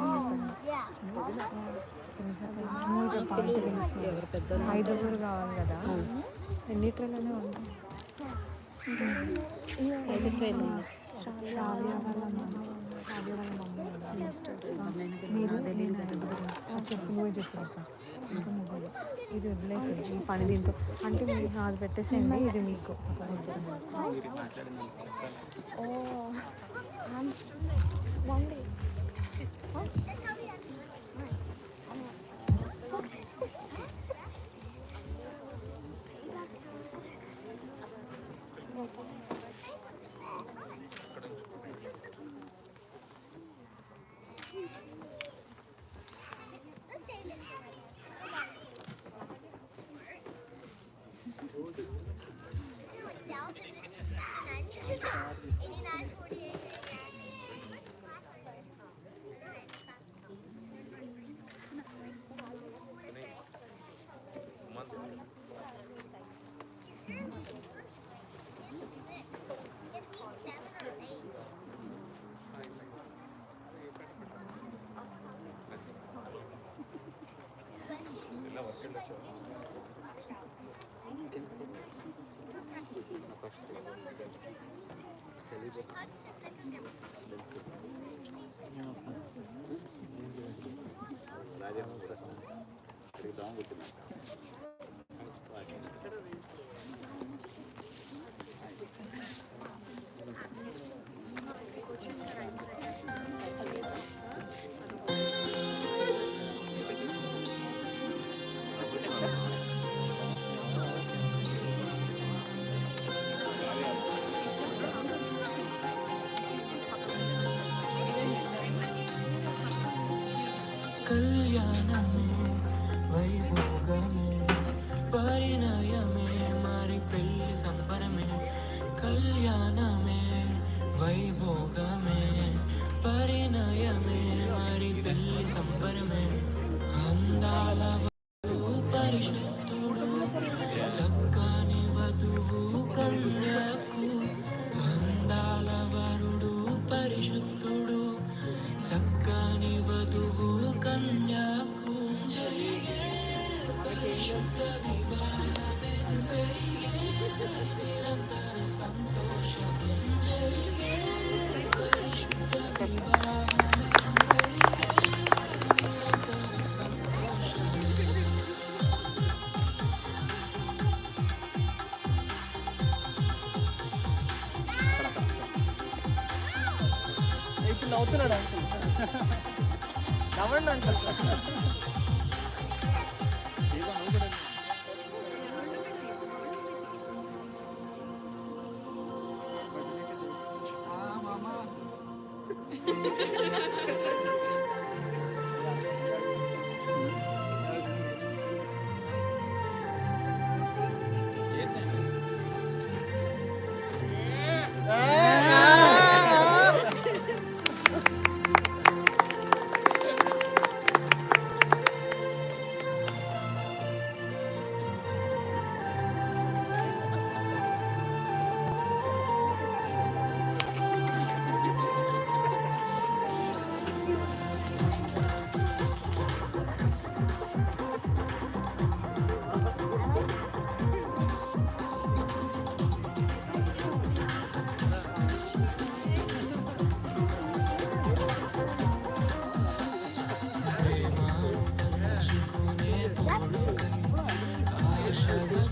ఎవరు పెద్ద 5 కావాలి కదా ఎన్ని ట్రైన్లోనే ఉంటాయి 5 ట్రైన్లు నువ్వే చెప్పాక ఇది వదిలేసి ఈ పని దీంతో అంటే మీరు అది పెట్టేసేయండి ఇది మీకు కళ్యాణమే వైభోగమే పరిణయమే మరి పెళ్లి సంబరమే కళ్యాణమే వైభోగమే పరిణయమే మరి పెళ్లి సంబరమే అందాల వధువు పరిశుద్ధుడు చక్కని వధువు కన్యకు అందాల వరుడు పరిశుద్ధుడు చక్కని వధువు కన్యాకు జరిగే పరిశుద్ధ వివాహమే పెరిగే నిరంతర సంతోషమే జరిగే పరిశుద్ధ వివాహమే పెరిగే నిరంతర సంతోషమే ఇప్పుడు నవ్వుతున్నాడు అంకుల్ నవ్వండి అంకుల్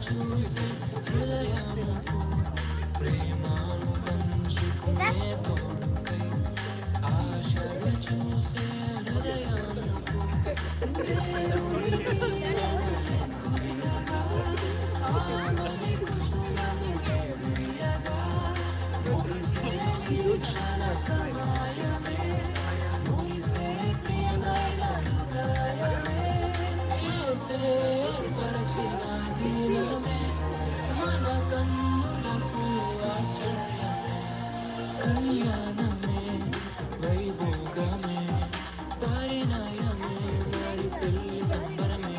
చూసే హృదయముకు ప్రేమను పంచుకునే తోడుకై ఆశగా చూసే హృదయముకు దేవుని గురియగా ఆమని కుసుమని గురియగా ముగిసే నిరీక్షణ సమయమే ముగిసే ప్రియమైన హృదయమే యేసే పరిచిన దినమే మన కన్నులకు ఆశ్రయం కళ్యాణమే వైభోగమే పరిణయమే మరి పెళ్లి సంబరమే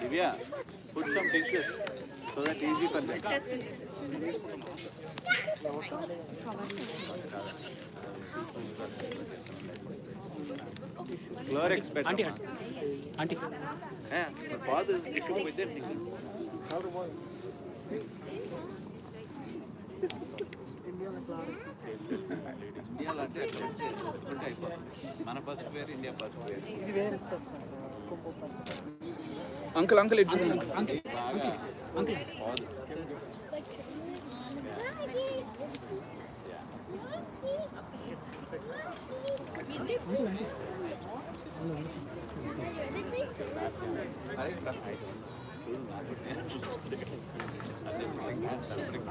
Divya, put some dishes so that easy for them. Chlorix better. Auntie. Yeah, but father is issue with them. India అంటే ఎట్లుంటే అయిపోతుంది. మన పసుపు వేరు, ఇండియా పసుపు వేరు. అంకుల్ అంకుల్ ఇటు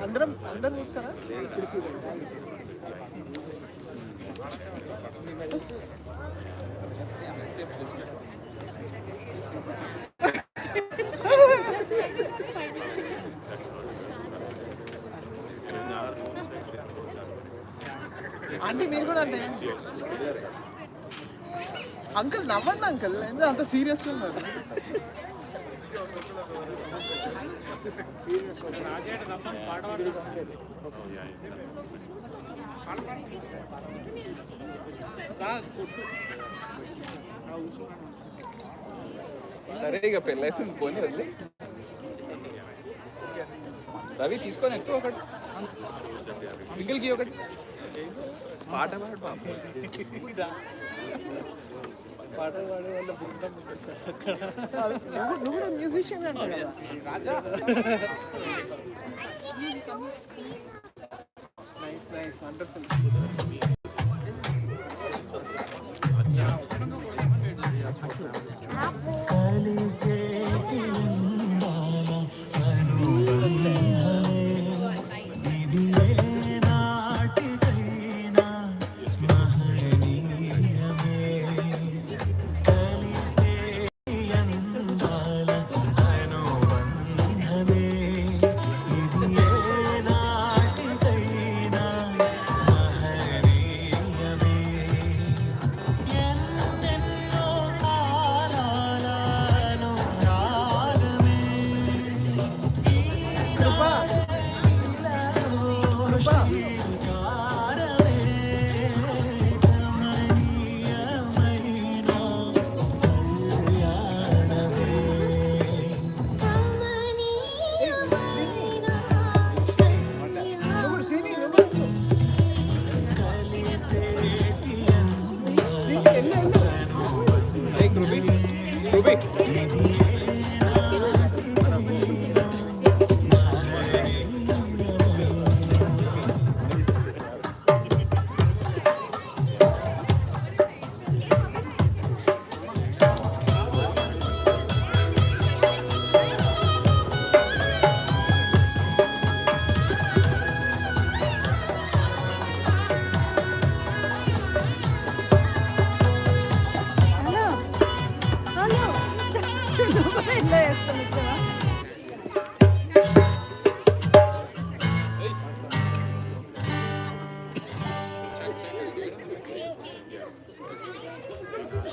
అందరం చూస్తారా? ఆంటీ మీరు కూడా అంటే అంకుల్ నవ్వండి అంకుల్, ఎందుకు అంత సీరియస్ ఉన్నారు? సరే ఇక పెళ్ళైతే పోనీ వదిలే. రవి తీసుకొని ఎక్కువ ఒకటి మిగిలికి ఒకటి పాట పాడు పాట పాడే వాళ్ళ నువ్వు కూడా మ్యూజిషియన్ అంటే కదా రాజా. Nice nice wonderful.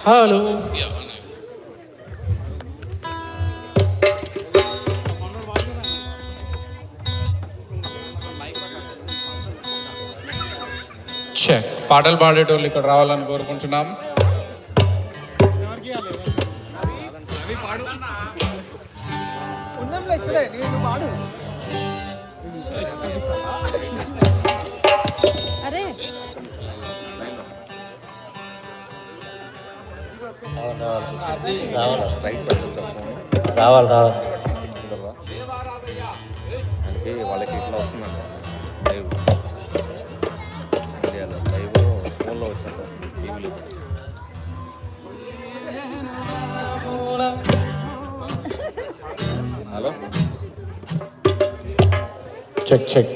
Hello check. పాటలు పాడేటోళ్ళు ఇక్కడ రావాలని కోరుకుంటున్నాం. ఉన్నాంలే ఇక్కడే, నేను పాడు. అరే రావాలి రావాలి. అంటే వాళ్ళకి ఇట్లా వస్తుందంట లైవ్ ఇండియాలో లైవ్ ఫోన్లో వచ్చినట్టు టీవీలో. Hello check check.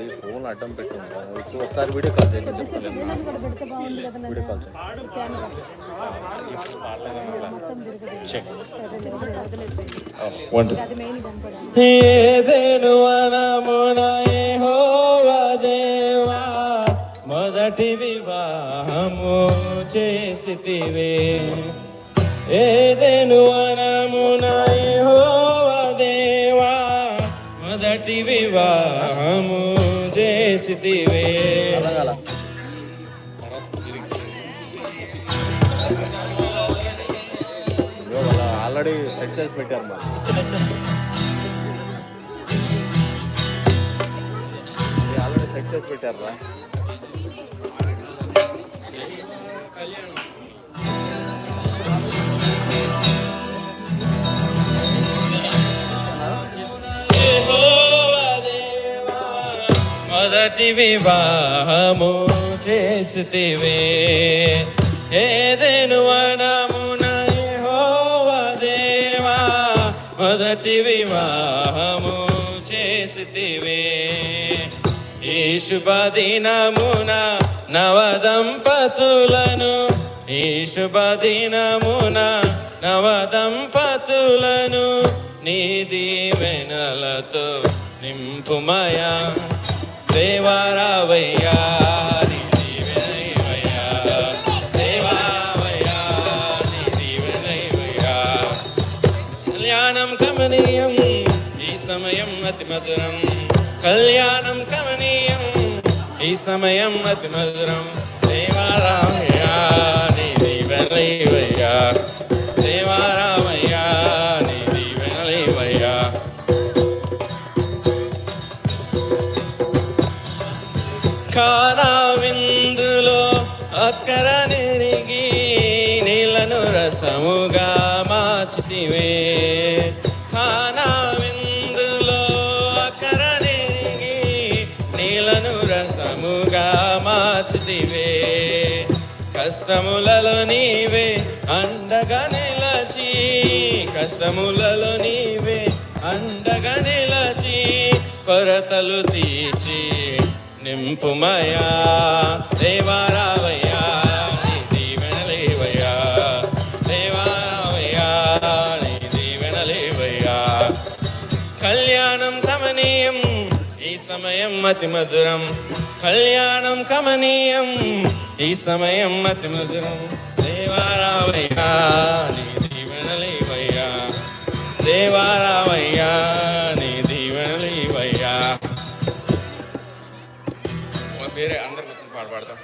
ఈ ఫోన్ అడ్డం పెట్టుకుంటా వచ్చి ఒకసారి వీడియో కాల్ చేయండి చెప్పలేము. వీడియో కాల్ చేయండి. చెక్. ఏదేను వనమున యెహోవా దేవా మొదటి వివాహము చేసితివే. ఏదేను వనమున యెహోవా దేవా మొదటి వివాహము చేసితివే. ఆల్రెడీ సెట్ చేసి పెట్టారు మరి. ఆల్రెడీ సెట్ చేసి పెట్టారా? యెహోవా దేవా మొదటి వివాహము చేసితివే. ఏదెను వనమున యెహోవా దేవా మొదటి వివాహము చేసితివే. ఈ శుభదినమున నవదంపతులను, ఈ శుభదినమున నవదంపతులను నీ దీవెనలతో నింపుమయా. దేవారావయ్యా నీ దీవెనయ్యా, దేవారావయ్యా నీ దీవెనయ్యా. కళ్యాణం కమనీయం ఈ సమయం అతి మధురం, కళ్యాణం కమనీయం ఈ సమయం అతి మధురం. దేవారామయ్యా నీ దీవెనయ్యా, దేవారామయ్యా నీ దీవెనయ్యా. కానా విందులో అక్కర నెరిగి నీళ్లను రసముగా మార్చితివే. కానా విందులో అక్కర నెరిగి నీళ్లను రసముగా మార్చితివే. కష్టములలో నీవే అండగా నిలచి, కష్టములలో నీవే అండగా నిలచి కొరతలు తీర్చి నింపుమయా. దేవారావయ్యా నీ దీవెనలేవయ్యా, దేవారావయ్యా నీ దీవెనలేవయ్యా. కళ్యాణం కమనీయం ఈ సమయం అతి మధురం, కళ్యాణం కమనీయం ఈ సమయం అతి మధురం. దేవారావయ్యా నీ దీవెనలేవయ్యా, దేవారావయ్యా నీ దీవెనలేవయ్యా. వేరే అందరికి వచ్చిన పాట పాడతాం.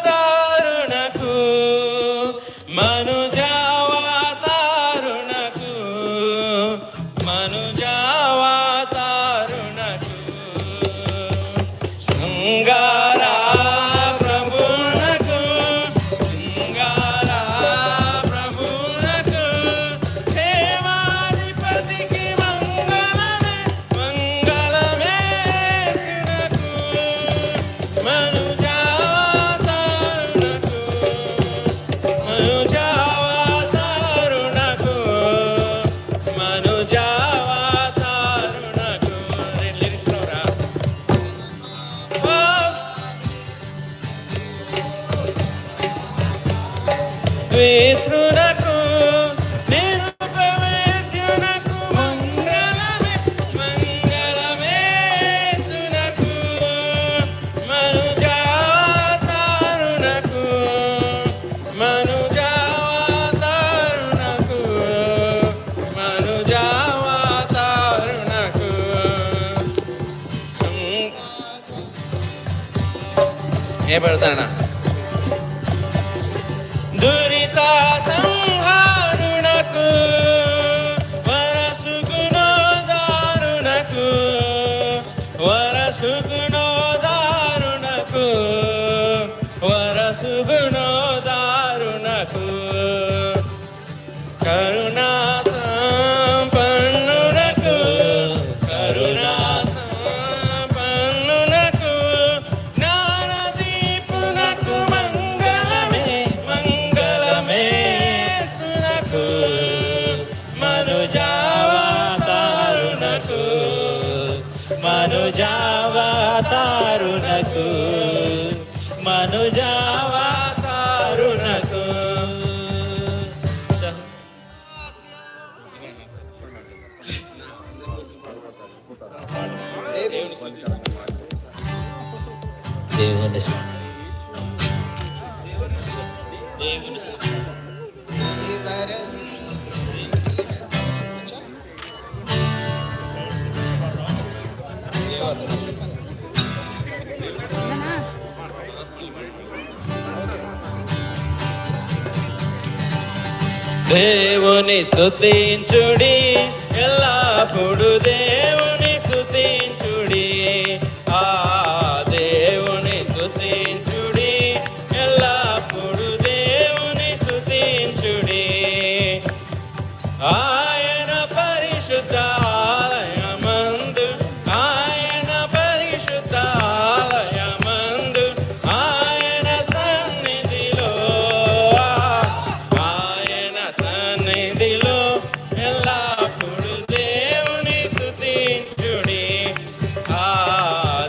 మనుజావతారుణకు, మనుజావతారుణకు, మనుజావతారుణకు, శృంగారా ప్రభునకు, శృంగారా ప్రభునకు, దేవాదేవునకు పవిత్రునకు నిరుపవేద్యునకు మంగళమే మంగళమే సునకు మనుజావతారునకు మనుజావతారునకు మనుజావతారునకు ఏ పడతానా దురిత సంహారునకు వరసుగుణోదారునకు వరసుగుణోదారునకు వరసుగుణోదారునకు కరుణా సంపన్నునకు కరుణా సంపన్నునకు జ్ఞానదీపునకు మంగళమే మంగళమే సునకు మనుజావతారునకు మనుజావతారునకు మనుజావతారునకు దేవుని దేవుని స్తుతించుడి ఎల్లప్పుడు దేవుని స్తుతించుడి ఆ దేవుని స్తుతించుడి ఎల్లప్పుడు దేవుని స్తుతించుడి ఆయన పరిశుద్ధ ఆలయమందు ఆయన పరిశుద్ధ ఆలయమందు ఆయన సన్నిధిలో ఆయన సన్నిధిలో ఎల్లప్పుడు దేవుని స్తుతించుడి ఆ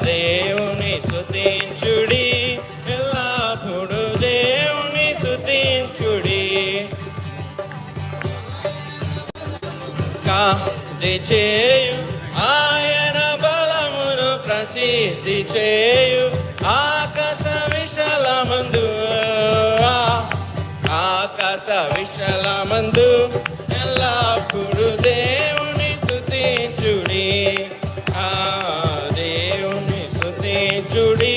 దేవుని స్తుతించుడి ఎల్లప్పుడు దేవుని స్తుతించుడి కాంతి చేయు ఆయన బలమును ప్రసిద్ధి చేయు ఆకాశ విశాలమందు ఆకాశ విశాలమందు ఎల్లప్పుడు దేవుని స్తుతించుడి ఆ దేవుని స్తుతించుడి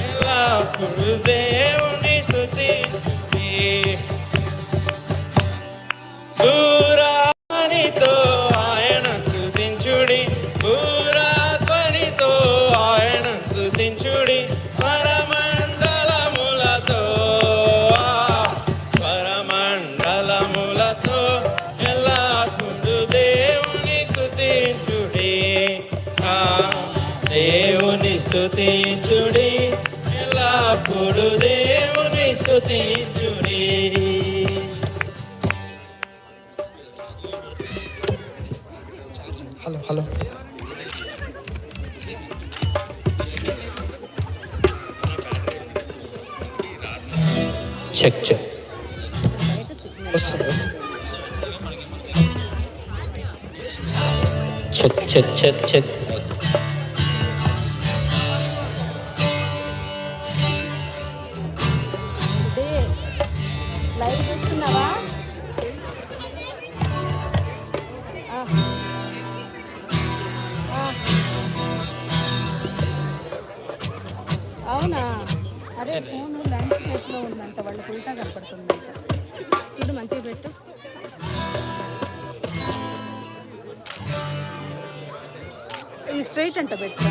ఎల్లప్పుడు దేవుని స్తుతించుడి దూరానితో ఆయన స్తుతించుడి దూరాధ్వనితో ఆయన స్తుతించుడి పరమండలములతో పరమండలములతో ఎల్లప్పుడు దేవుని స్తుతించుడి ఆ దేవుని స్తుతించుడి ఎల్లప్పుడు దేవుని స్తుతించుడి. Hello hello check check check check check check live చూస్తున్నావా? అవునా? అదే ఫోన్ ల్యాండ్స్కేప్లో ఉందంట, వాళ్ళకి ఉల్టా కనపడుతుందంట. చూడు మంచిగా పెట్టు. ఇది స్ట్రైట్ అంట పెట్టు.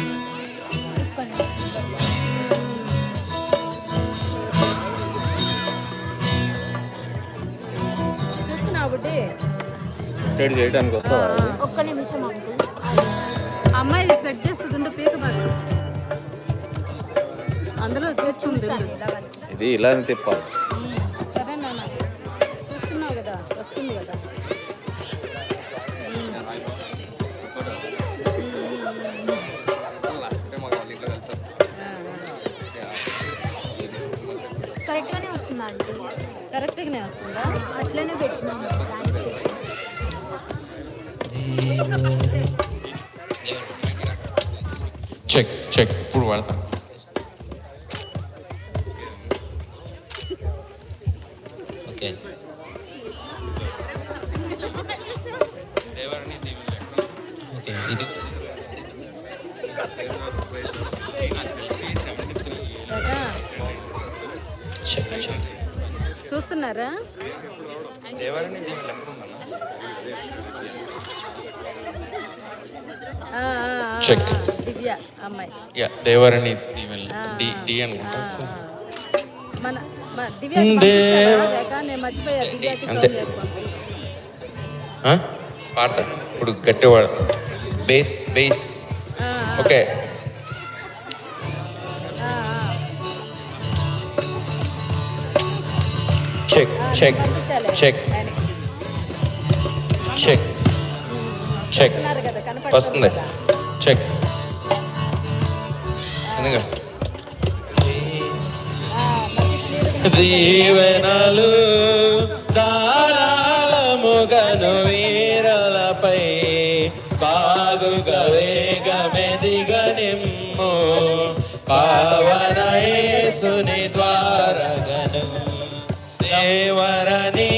చూస్తున్నావు బుడ్డి? స్టేట్ చేయడానికి వస్తుందా? ఒక్క నిమిషం అంకుల్, అమ్మాయి సెట్ చేస్తుంది, ఉండు పీక బాగా అందులో చూస్తుంది. ఇది ఇలా తిప్పాలి. సరే నాన్న, చూస్తున్నావు కదా, వస్తుంది కదా. కరెక్ట్గానే వస్తుందా? కరెక్ట్గానే వస్తుందా? అట్లనే పెట్టినాను. చెక్ చెక్ ఇప్పుడు పడతాను. ఓకే. ఓకే ఇది చెక్ చెక్. చూస్తున్నారా? చెక్. దివ్య అమ్మాయి. యా దేవరణి దీవెనలు డి డి అనుకుంటా. మన దివ్య నేను మర్చిపోయా. దివ్యకి అంతే. పాడతా ఇప్పుడు గట్టి వాడు bass bass. Okay check check check check check వస్తుంది. చెక్ దీవెనలు ధారాళముగను వీరలపై బాగుగా వేగమెదిగనిమ్ము పావన యేసుని ద్వారగను దేవరని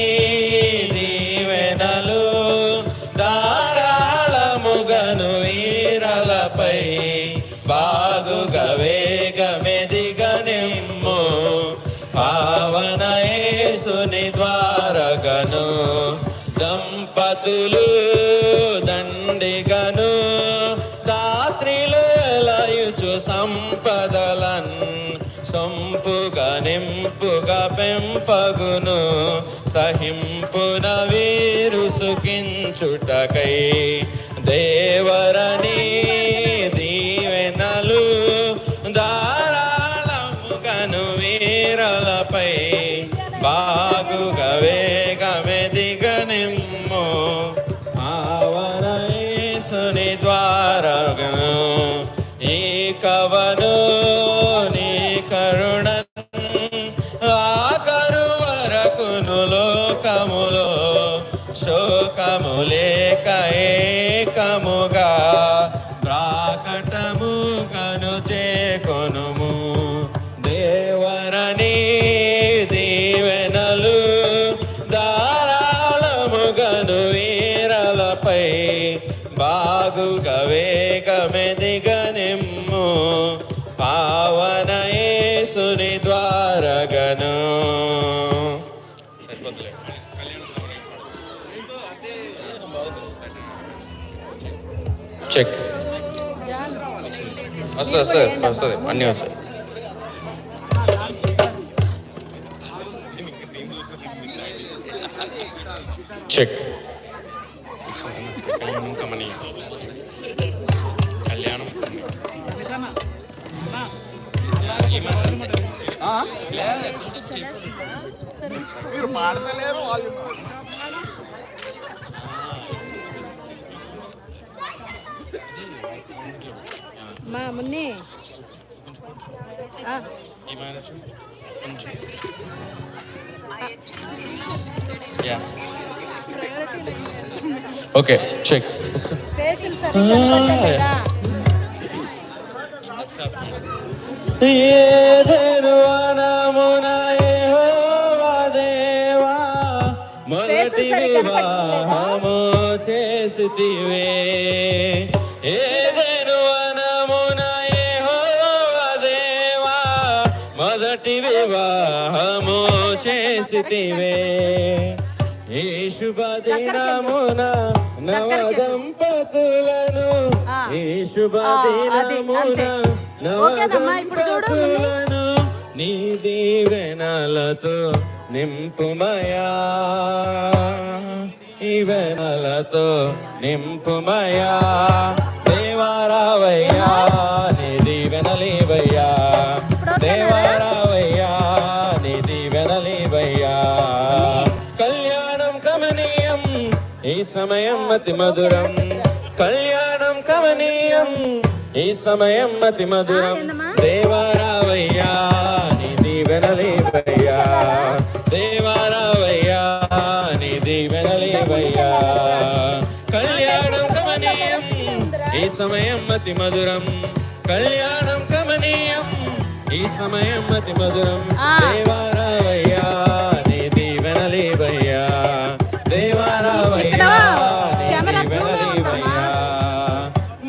దీవెనలు ధారాళముగను వీరలపై బాగుగా వేగమెదిగనిమ్ము పావన యేసుని ద్వారగను దంపతులు దండిగను దాత్రిలు లయుచు సంపదలన్ సొంపుగా నింపుగా పెంపగును సహింపున వీరు సుఖించుటకై దేవరని దీవెనలు ధారాళముగను వీరలపై బాగుగా వేగమెదిగనిమ్ము పావన యేసుని ద్వారగను ఈ కవను నీ కరుణన్ ఆఖరు వరకును లోకములో శోకములేక ఏకముగా ప్రాకటముగను చేకొనుము దేవరని దీవెనలు ధారాళముగను వీరలపై బాగుగా వేగమెదిగనిమ్ము పావన యేసుని ద్వారగను. సరిపోతులే. చెక్ వస్తుంది వస్తుంది అన్నీ వస్తాయి. చెక్ కళ్యాణం కమని కళ్యాణం మీరు పాడతలేరు వాళ్ళు. మా మున్ని ఓకే చెక్. ఫేసులు సరిగ్గా పట్టలేదా? ఏదెను వనమున యెహోవా దేవా మొదటి వివాహము చేసితివే ఏదెను వనమున యెహోవా దేవా మొదటి వివాహము చేసితివే ఈ శుభ దినమున నవ దంపతులను ఈ శుభ దినమున నవ దంపతులను నీ దీవెనలతో నింపుమయా ఈ వెనలతో నింపుమయా దేవారావయ్యా నీ దీవెనలేవయ్యా దేవారావయ్యా నీ దీవెనలేవయ్యా కళ్యాణం కమనీయం ఈ సమయం అతి మధురం కళ్యాణం కమనీయం ఈ సమయం అతి మధురం దేవారావయ్యా నీ దీవెనలేవయ్యా సమయం అతి మధురం, కళ్యాణం కమనీయం, ఈ సమయం అతి మధురం. దేవారావయ్యా నీ దీవెనలేవయ్యా, దేవారావయ్యా నీ దీవెనలేవయ్యా.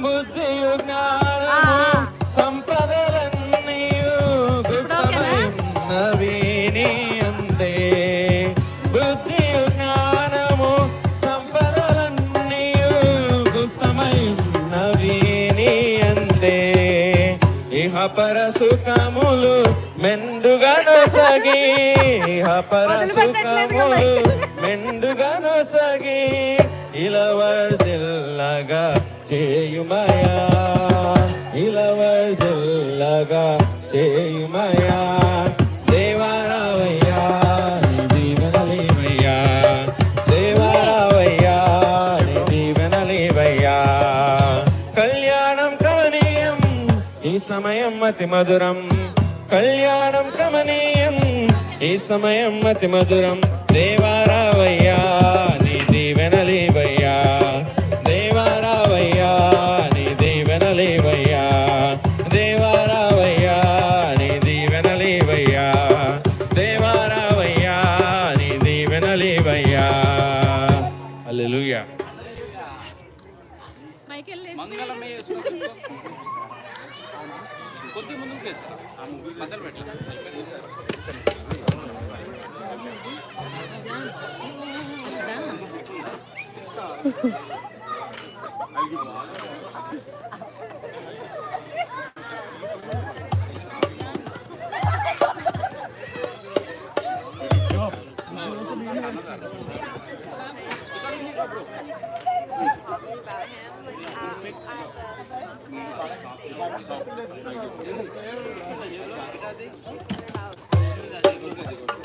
బుద్ధియు జ్ఞానము సంపదలన్నీయు గుప్తమైనవి నీ అందే. బుద్ధియు జ్ఞానము సంపదలన్నీయు గుప్తమైనవి నీ అందే. ఇహ పర సుఖములు మెండుగాను సగి, ఇహ పర సుఖములు మెండుగాను సగి, ఇలవర్దిల్లగా చేయుమయా, ఇలవర్దిల్లగా చేయుమయా. దేవారావయ్యా నీ దీవెనలేవయ్యా, దేవారావయ్యా నీ దీవెనలేవయ్యా. కళ్యాణం కమనీయం, ఈ సమయం అతి మధురం, కళ్యాణం కమనీయం, ఈ సమయం అతి మధురం. దేవారావయ్యా నీ దీవెనలేవయ్యా, దేవారావయ్యా నీ దీవెనలేవయ్యా, దేవారావయ్యా నీ దీవెనలేవయ్యా, దేవారావయ్యా నీ దీవెనలేవయ్యా. హల్లెలూయా. కొద్ది ముందుకు చేశారు మధ్యలో పెట్టలేదు.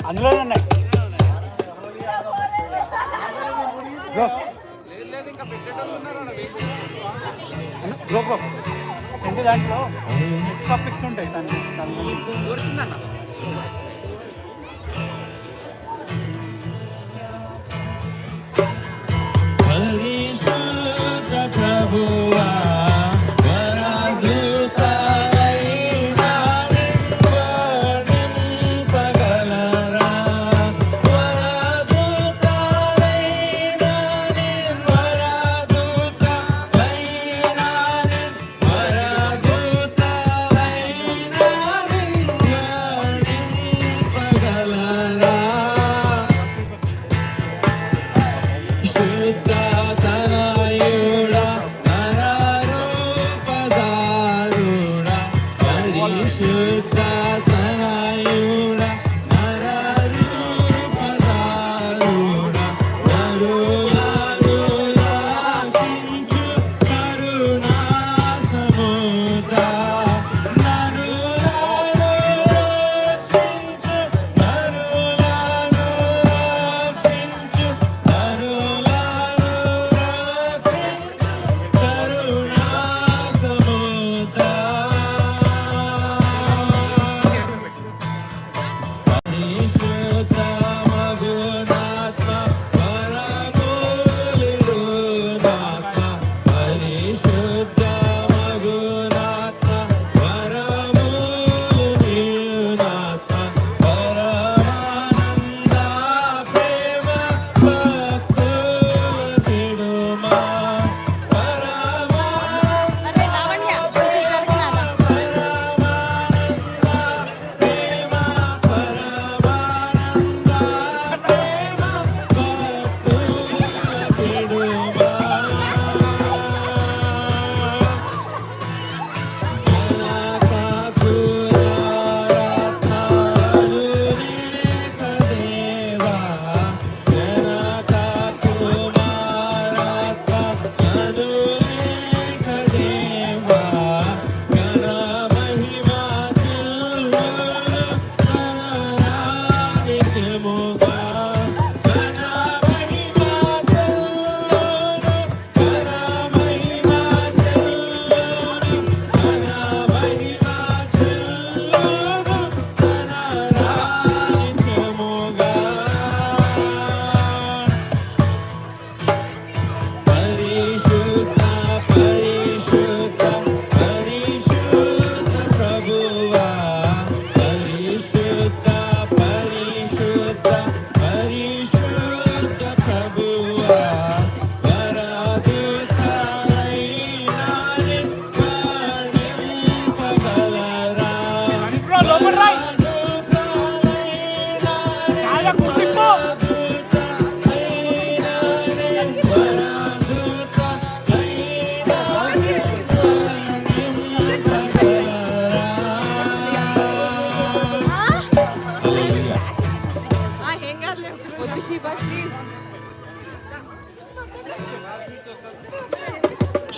అందులోనే ఉన్నాయి. లేదు ఇంకా పెట్టేటోళ్ళు ఉన్నారు. అంటే దాంట్లో ఎక్స్ట్రా పిక్స్ ఉంటాయి. దొరికిందన్న పరిశుద్ధ ప్రభువా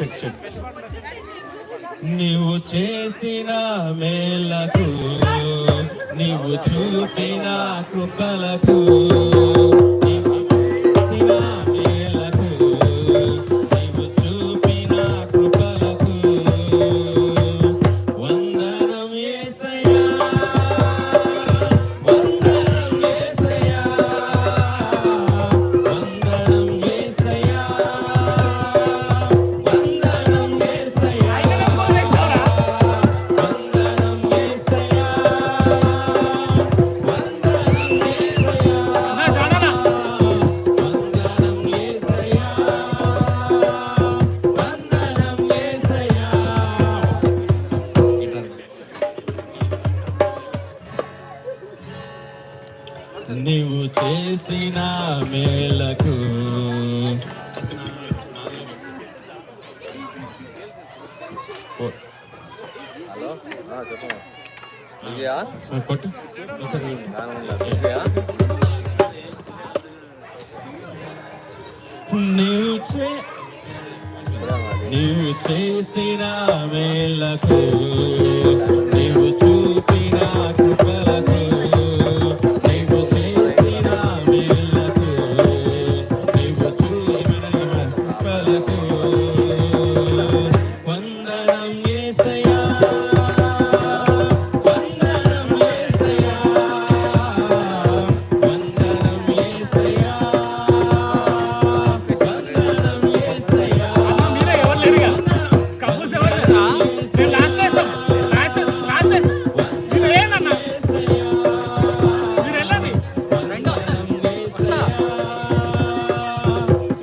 చెక్ చెక్. నీవు చేసిన మేలకు, నీవు చూపిన కృపలకు, నీవు చేసిన మేలకు, నీవు చూపిన కృపలకు వందనం యేసయ్యా, వందనం యేసయ్యా, వందనం యేసయ్యా, వందనం యేసయ్యా, వందనం యేసయ్యా, వందనం యేసయ్యా, వందనం యేసయ్యా, వందనం యేసయ్యా. నీవు చేసిన మేలకు హలో చెప్పమ్మా. విజయా కొట్టు విజయా నీవు చేసిన మేలకు, నీవు చూపిన కృపలకు, నీవు చేసిన మేలకు, నీవు చూపిన కృపలకు వందనం యేసయ్యా, వందనం యేసయ్యా, వందనం యేసయ్యా,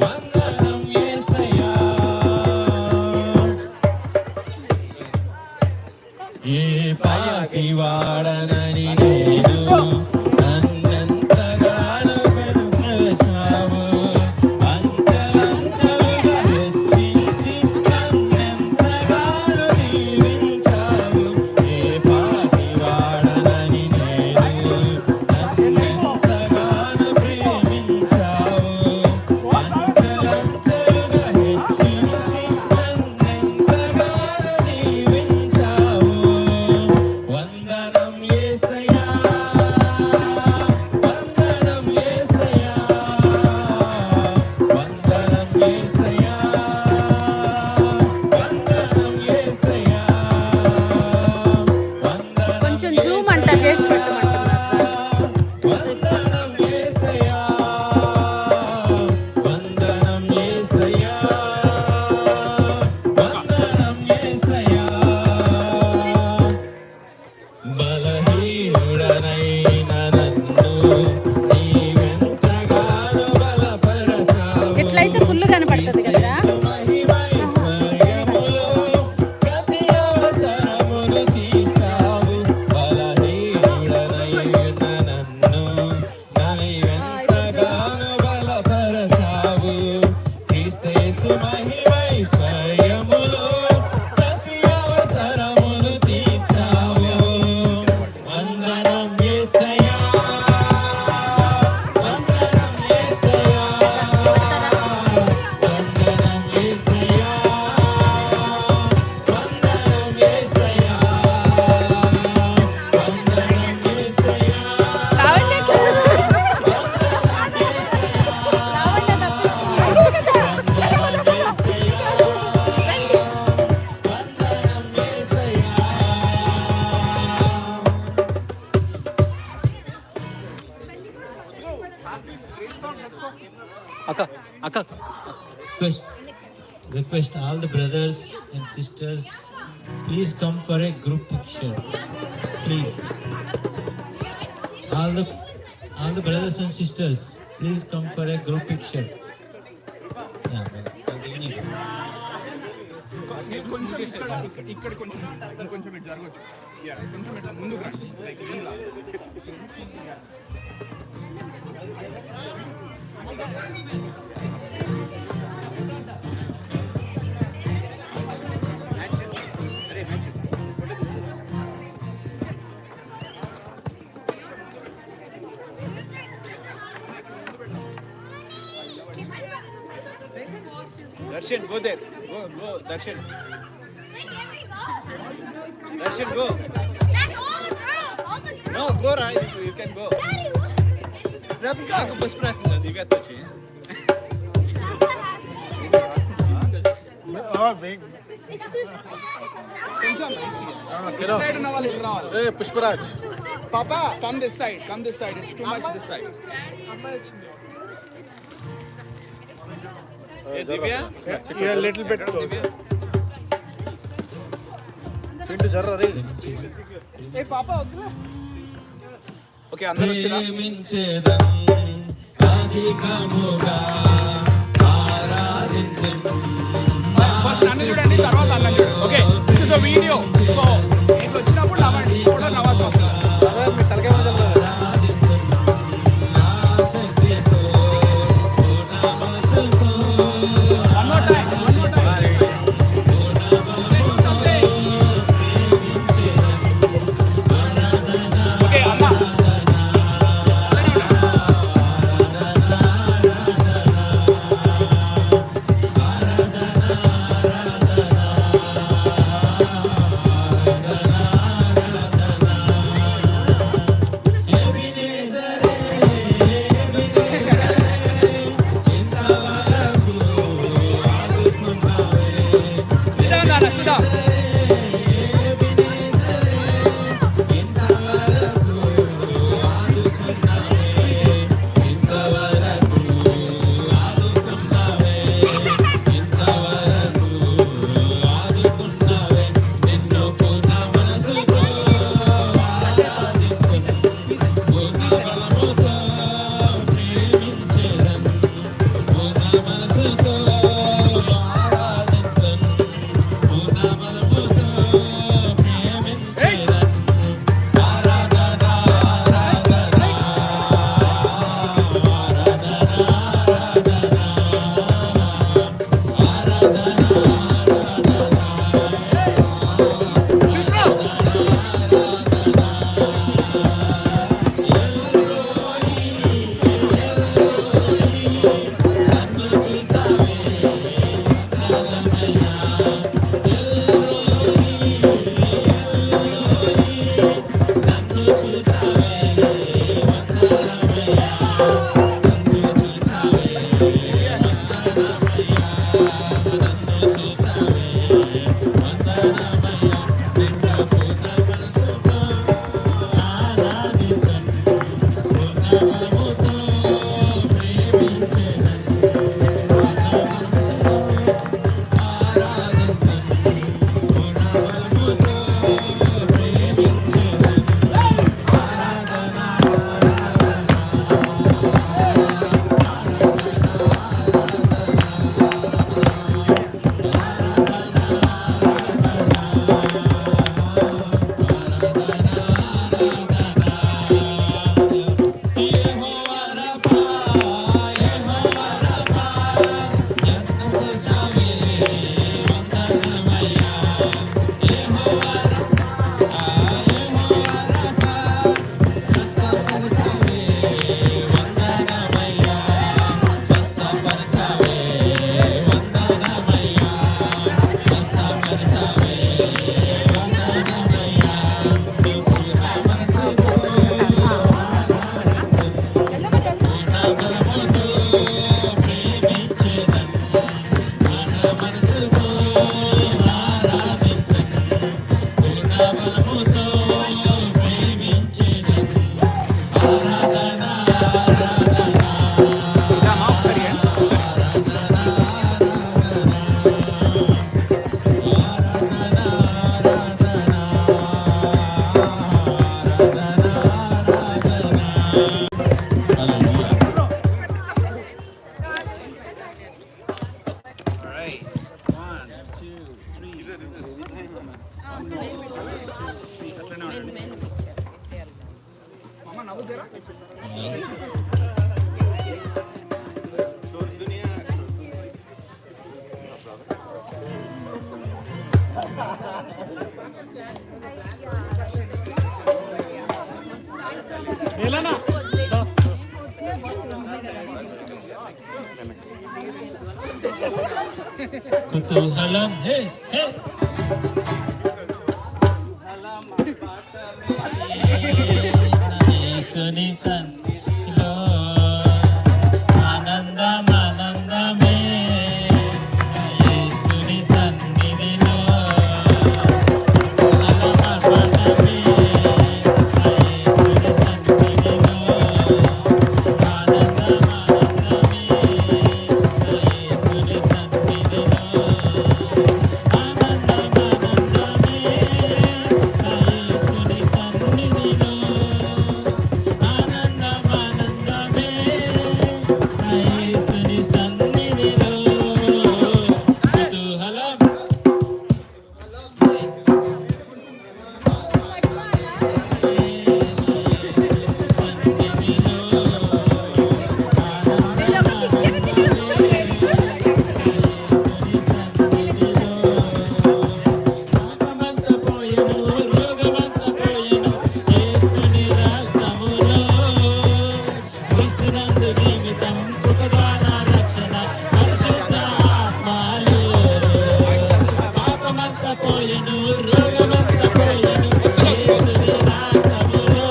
వందనం యేసయ్యా. ఏ పాటి వాడనని నేను నన్నెంతగానో పెనుకొల్చావు, అంచెలంచెలుగా హెచ్చించి నన్నెంతగానో దీవించావు. ఏ పాటి వాడనని నేను నన్నెంతగానో ప్రేమించావు, అంచెలంచెలుగా హెచ్చించి నన్నెంతగానో దీవించావు. వందనం యేసయ్యా, వందనం యేసయ్యా, వందనం యేసయ్యా, వందనం యేసయ్యా, వందనం కొంచెం జూమ్ అంట చేసి పెట్టమంటున్నారు. వందనం యేసయ్యా, వందనం యేసయ్యా, వందనం యేసయ్యా. బలహీనుడనైన నన్ను నీవెంతగానో బలపరచావు. ఇట్లయితే ఫుల్ కనపడుతుంది కదరా. మహిమైశ్వర్యములో ప్రతి అవసరమును తీర్చావు. బలహీనుడనైన నన్ను నీవెంతగానో బలపరచావు. క్రీస్తు మహిమైశ్వర్యములో ప్రతి అవసరమును తీర్చావు. వందనం యేసయ్యా, వందనం యేసయ్యా, వందనం యేసయ్యా, వందనం యేసయ్యా, వందనం యేసయ్యా. Akka, Akka. Request all the brothers and sisters, please come for a group picture. Please. All the brothers and sisters, please come for a group picture. Yeah, continue. ఇక్కడ కొంచెం ఇంకొంచెం ఇటు జరగచ్చు. కొంచెం ఇట్లా ముందుకు రండి. లైక్ ఇలా. Darshan, go there. Go go, Darshan. Darshan, go. No, go, right? You can go. నాకు బస్ ప్రశ్న దివ్యత వచ్చి సైడ్ ఉన్న వాళ్ళు ఇక్కడ రావాలి. ఏ పుష్పరాజ్ పాపా come this side it's too much this side. Divya little bit close. Chintu జర్ర రే. ఏ పాపా వద్దు. ఓకే అందరూ ప్రేమించేదం అధికముగా ఆరాధించెదం. ఫస్ట్ నన్ను చూడండి తర్వాత అన్న చూడండి. Okay this is a video. So మీకు వచ్చినప్పుడు నవ్వండి కూడా నవ్వాల్సి వస్తుంది. అదే మీ తలకే వదలలేదు. One more time. Okay, అమ్మా. Sit down. కుతూహలం హే హే యేసుని సన్నిధిలో ఆనందం ఆనందమే యేసుని సన్నిధిలో కుతూహలం యేసుని సన్నిధిలో ఆనందం ఆనందమే యేసుని సన్నిధిలో ఆనందం ఆనందమే యేసుని సన్నిధిలో ఆనందం ఆనందమే యేసుని సన్నిధిలో కుతూహలం పాపమంత పోయెను రోగమంత పోయెను యేసుని రక్తములో క్రీస్తునందు జీవితం కృపదాన రక్షణ పరిశుద్ధ ఆత్మలో పాపమంత పోయెను రోగమంత పోయెను యేసుని రక్తములో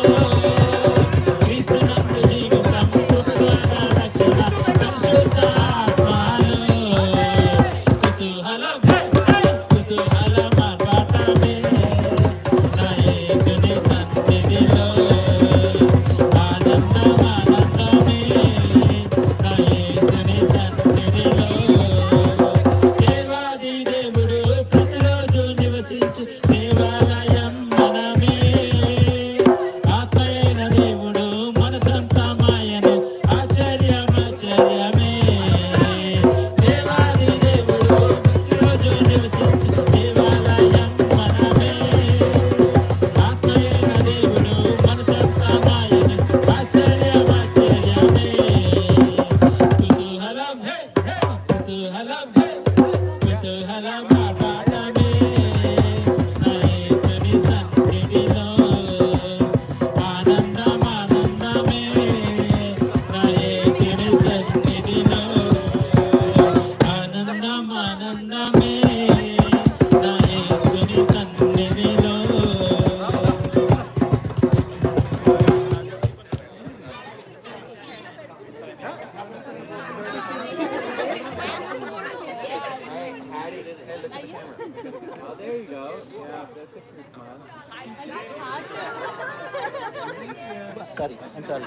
క్రీస్తునందు జీవితం కృపదాన రక్షణ పరిశుద్ధ ఆత్మలో కుతూహలం కుతూహలం ఆర్భాటమే నా యేసుని సన్నిధిలో ఆనందం ఆనందమే నా యేసుని సన్నిధిలో దేవాది దేవుడు ప్రతిరోజు నివసించు దేవాలయం మనమే ఆత్మయైన దేవుడు మన సొంతమాయను ఆశ్చర్యం ఆశ్చర్యమే దేవాది దేవుడు ప్రతిరోజు నివసించు దేవాలయం మనమే ఆత్మయైన దేవుడు మన సొంతమాయను ఆశ్చర్యం ఆశ్చర్యమే కుతూహలం హే హే కుతూహలం హే కుతూహలం ఆర్భాటమే నా యేసుని సన్నిధిలో ఆనందం ఆనందమే నా యేసుని సన్నిధిలో ఆనందం ఆనందమే నా యేసుని సన్నిధిలో Sorry, I'm sorry.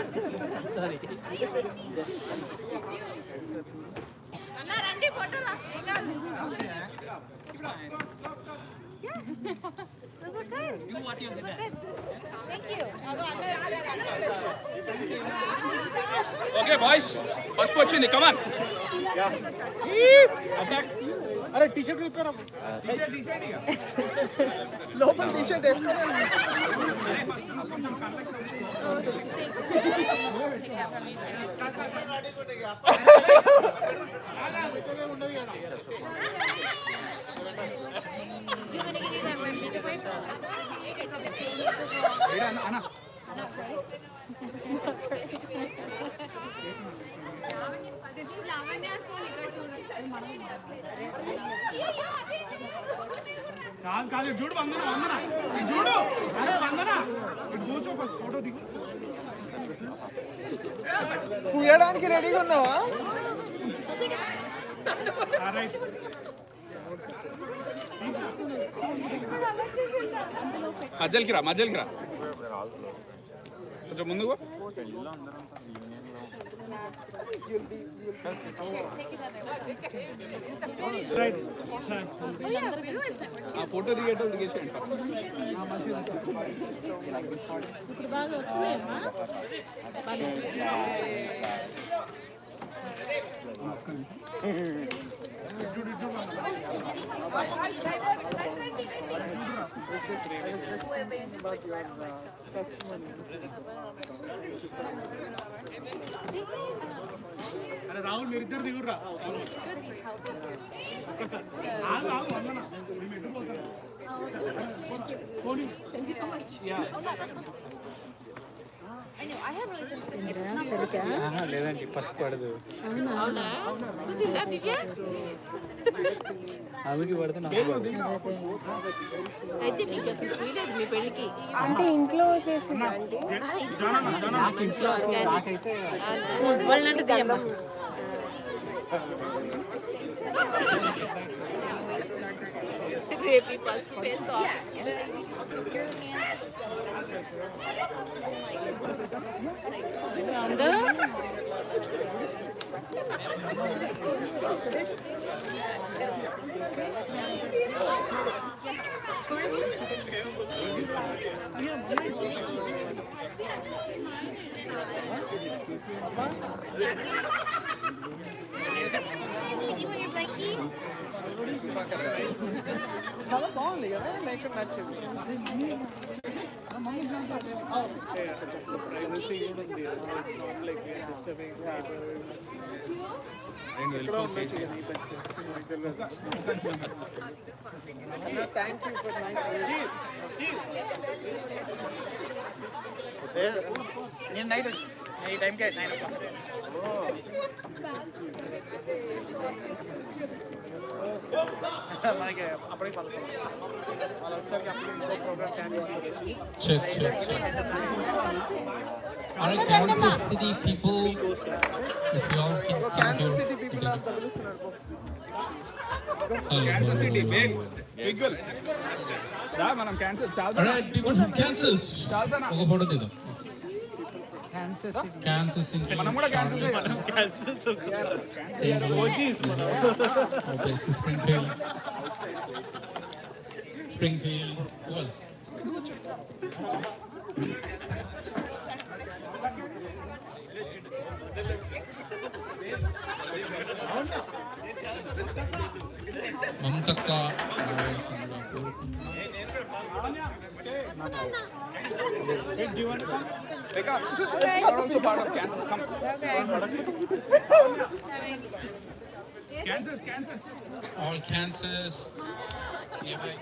Okay boys first వచ్చింది కమాన్ అరే టీ షర్ట్ రిపేర్ లోపల టీ షర్ట్ వేసుకోవాలి అన్న కాదు కాదు చూడు వందన వందన చూడు అరే వందన కూర్చో ఫస్ట్ ఫోటో దిగు పూయడానికి రెడీగా ఉన్నావా మధ్యలోకి రా కొంచెం ముందుకు ఆ ఫోటో దిగేటోళ్ళు దిగేసేయండి ఫస్ట్ ఇప్పుడు బాగా వస్తున్నాయమ్మా అరే రాహుల్ మీరిద్దరు దిగుర్రా ఒక్కసారి ఆగు వందన మేము ఎటు పోతాం లేదండి ఫస్ట్ పడదు ఆమెకి పడితే నాకు పడదు. అయితే మీకు అసలు చూడలేదు మీ పెళ్ళికి అంటే ఇంట్లో చేసింది అంటే వాళ్ళంటే తీయమ్మా. రేపు ఫస్ట్ పేస్తో అందరూ చాలా బాగుంది కదా నాకు నచ్చింది. ప్రైవసీ కూడా ఉంది. లైక్ డిస్టర్బింగ్ ఇక్కడ ఉండొచ్చు కదా ఈ bus. Thank you for nice. నేను నైట్ వచ్చి ఈ టైంకే 9 o'clock. మనకి అప్పటికి 11 వాళ్ళు వచ్చేసరికి అప్పుడు ఇంకో ప్రోగ్రామ్ క్యాన్సిల్ చేసి Check. Alright, Kansas City people, if you all can come cancer here. City people అంతా పిలుస్తున్నారు. క్యాన్సర్ సిటీ బిగ్ బిగ్ రా మనం క్యాన్సర్ చాలా Alright, people from Kansas. చాలా ఒక ఫోటో తీద్దాం. Kansas City. మనం కూడా cancer Okay, so Springfield. Who else? మమతక్క రావాల్సిందిగా కోరుకుంటున్నాను. also part of Kansas. Come. Kansas. All Kansas. Nearby.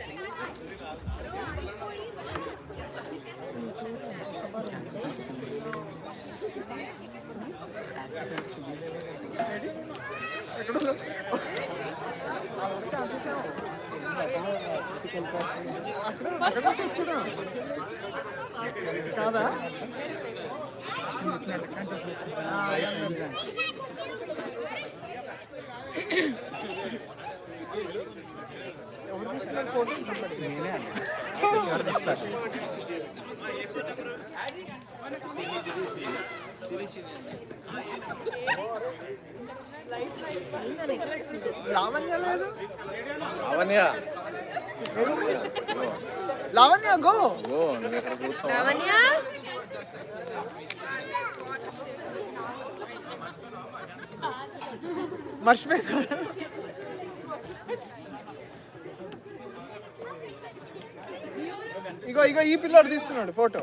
అక్కడ నుంచి వచ్చినా కాదా? ఎవరు తీసుకున్నారు ఫోటో? నేనే ఎవరు తీస్తారు? లావణ్య లేదు. లావణ్య గో లావణ్య మర్చిపోయా. ఇగో ఈ పిల్లాడు తీస్తున్నాడు ఫోటో.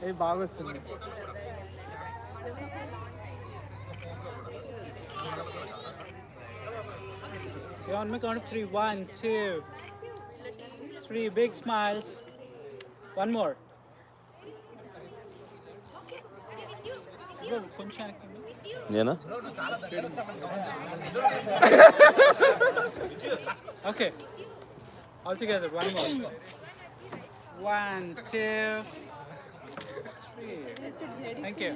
ఏ బాగా వస్తుంది. Okay, on my count of 3. 1, 2, 3. Big smiles. One more. నేనా? Okay. All together. One more. 1, 2, 3. Thank you.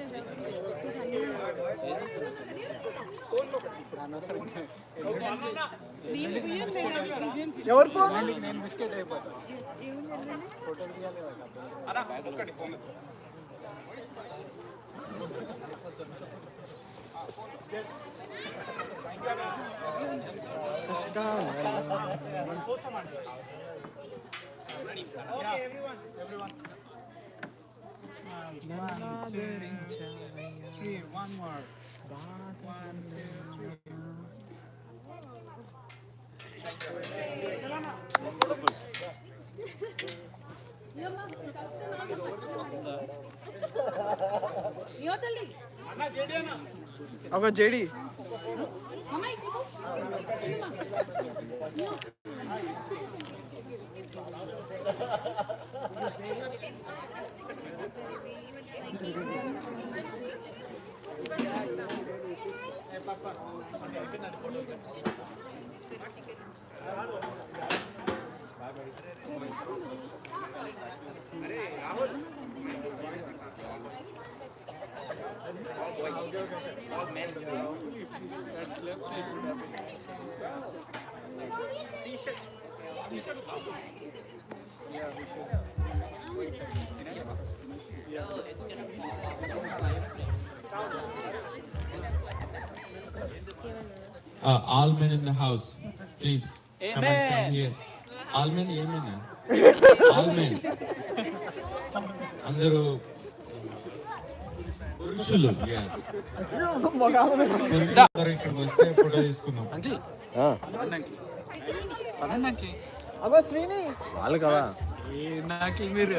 ఎవరు ఫోన్? నేను బిస్కెట్ అయిపోతా. Three, one more. One, two, three. ఒక JD All men in the house, please come and stand here. All men, amen. All men. అందరూ పురుషులు, yes. పురుషులందరూ ఇక్కడికి వస్తే photo తీసుకుందాం. అగో శ్రీని వాళ్ళు కదా నాకు మీరు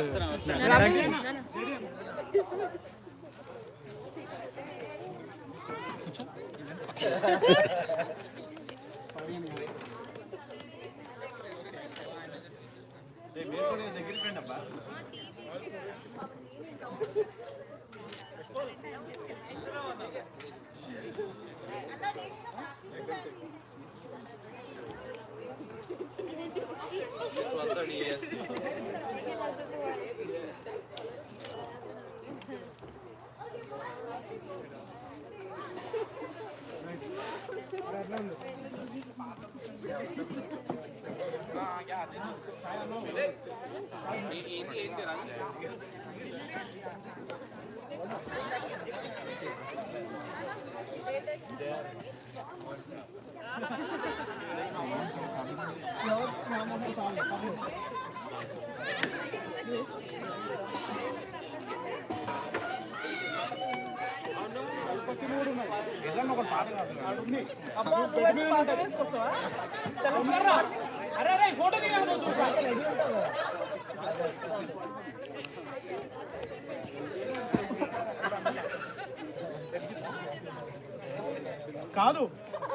అరే ఫోటో కాదు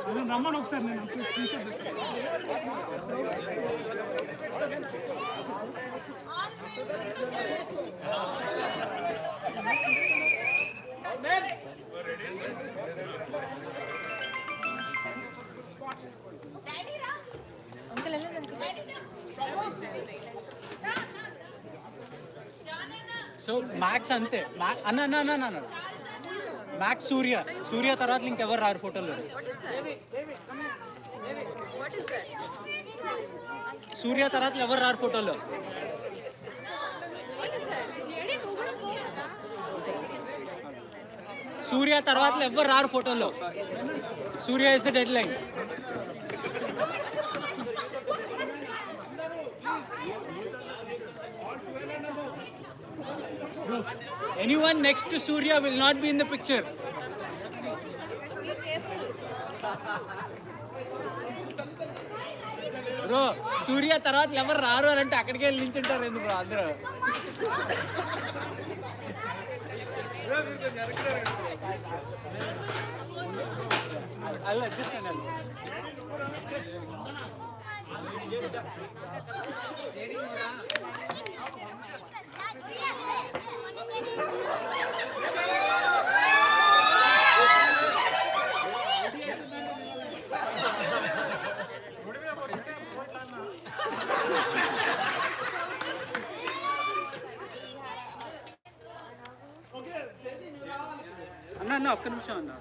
అది రమ్మని ఒకసారి నేను తీసేది సో మ్యాక్స్ అంతే అన్న అన్న అన్న అన్న మ్యాక్స్ సూర్య తర్వాత ఇంకెవరు రారు ఫోటోలో. సూర్య తర్వాత ఎవరు రారు ఫోటోలో. సూర్య తర్వాత ఎవరు రారు ఫోటోలో. Surya is the deadline. Anyone next to Surya will not be in the picture. Bro, Surya తర్వాత ఎవరు రారు అంటే అక్కడికి వెళ్ళి నించుంటారు ఎందుకు బ్రో అందరూ. అలా అడ్జస్ట్ అన్నాను. అన్న ఒక్క నిమిషం అన్న.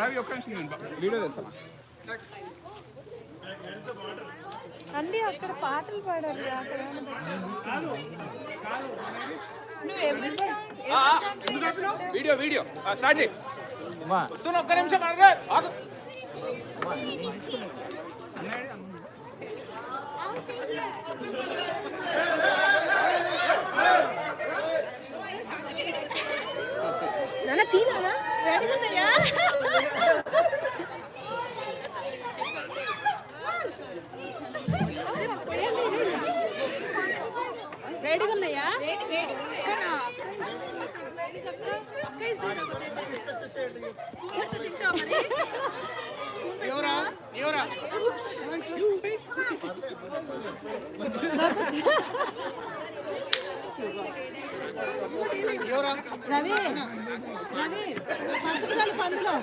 రవి ఒక్క నిమిషం నేను వీడియో తెస్తాను. అండి అక్కడ పాటలు పాడాలి అక్కడ వీడియో వీడియో స్టార్ట్ చేయి. ఒక్క నిమిషం ఆగు. నాన్న తీరానా రెడీగా ఉన్నాయా? రవి రవి పందులో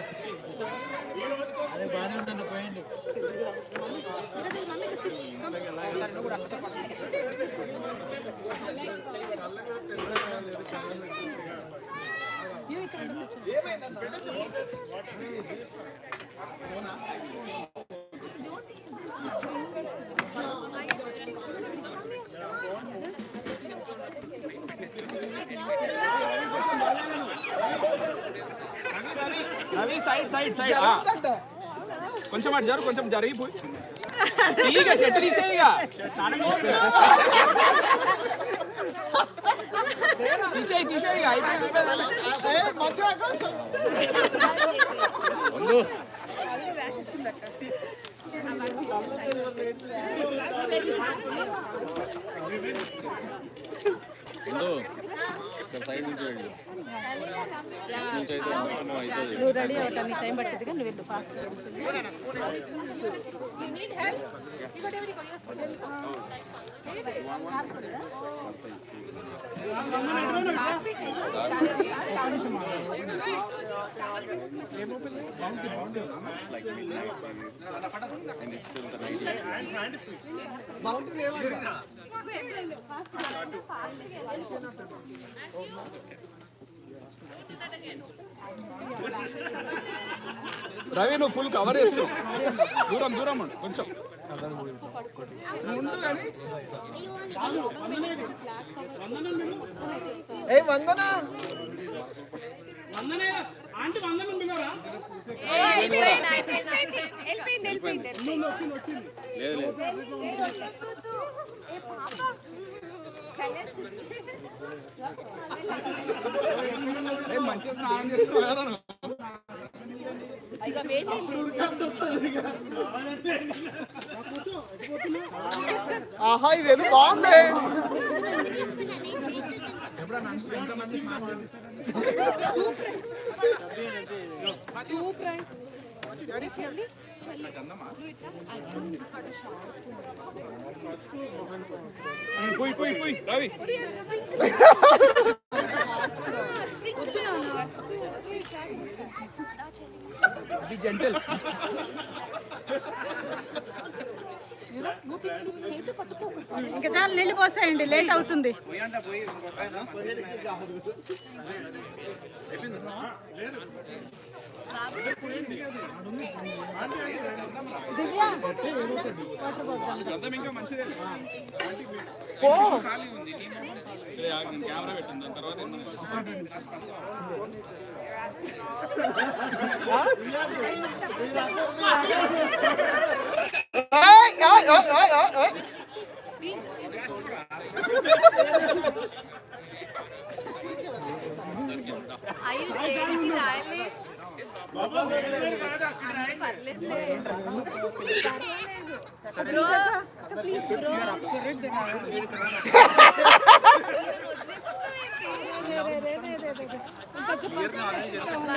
రవి సైడ్ సైడ్ సైడ్ కొంచెం అటు జరు, కొంచెం జరిగిపోయి ఇక చెట్టు తీసేయిగా తీసేయి తీసేయి అయిపోయింది. సైడ్ నుంచి నువ్వు రెడీ అవుతా, నీ టైం పట్టింది నువ్వు వెళ్ళు ఫాస్ట్. రవి నువ్వు ఫుల్ కవర్ చేస్తావు. దూరం దూరం ఉండు కొంచెం ఉండు కానీ. వందన ఆంటీ వందనం పిలవరా? మంచిగా స్నానం చేస్తున్నావు కదా నువ్వు. ఆహా ఇదేదో బాగుంది. పోయి పోయి పోయి రవి జెంటల్. ఇంకా చాలా నీళ్ళు పోసాయండి, లేట్ అవుతుంది. ఇంకా మంచిదే కెమెరా పెట్టింది దాని తర్వాత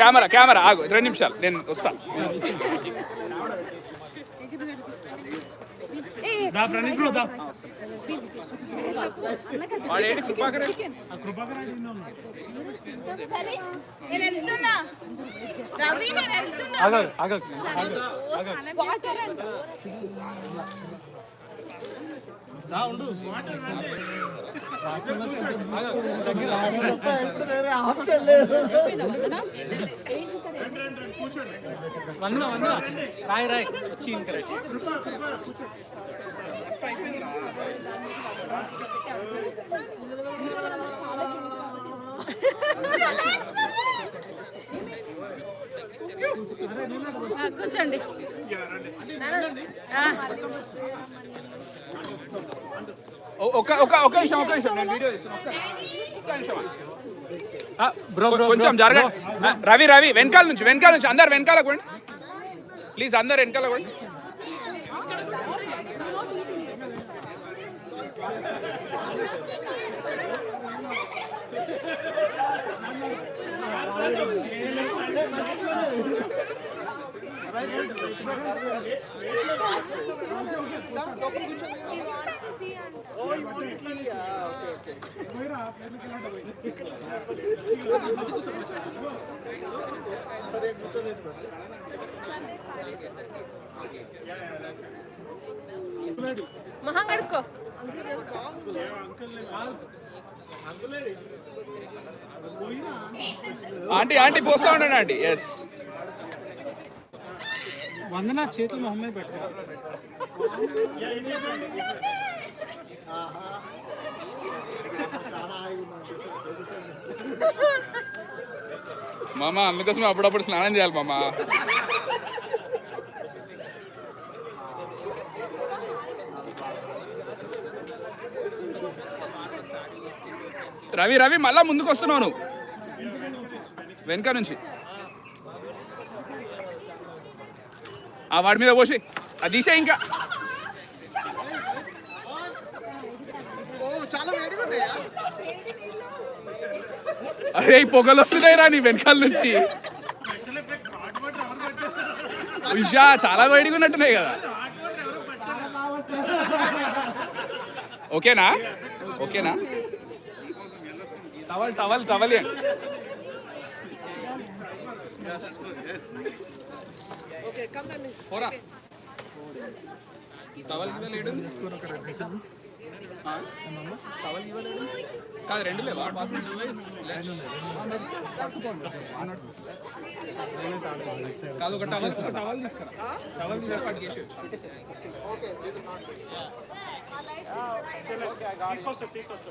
కెమెరా కెమెరా ఆగు 2 నిమిషాలు నేను వస్తా. వందన రాయ్ వచ్చి ఇంకా కూర్చోండి. ఒక నిమిషం నేను వీడియో తీస్తున్నాను. కొంచెం జరగండి. రవి వెనకాల నుంచి అందరు వెనకాల కొండి ప్లీజ్, అందరు వెనకాల కొండి. మొహం కడుక్కో. ఆంటీ పోస్తా ఉండండి ఆంటీ. ఎస్ వందన చేతులు మొహం మీద పెట్టు. మామ అందుకోసం అప్పుడప్పుడు స్నానం చేయాలి మామ. రవి మళ్ళా ముందుకు వస్తున్నావు నువ్వు వెనక నుంచి. ఆ వాడి మీద పోసి అది తీసే ఇంకా. అరే ఈ పొగలు వస్తున్నాయి రా నీ వెనకాల నుంచి. ఉషా చాలా వేడిగా ఉన్నట్టున్నాయి కదా. ఓకేనా టవల్ పోరా. టవల్ ఇవ్వలేడు కాదు, రెండు లేవా కాదు, ఒక టవల్ తీసుకురా పట్టుకేసి. తీసుకొస్తా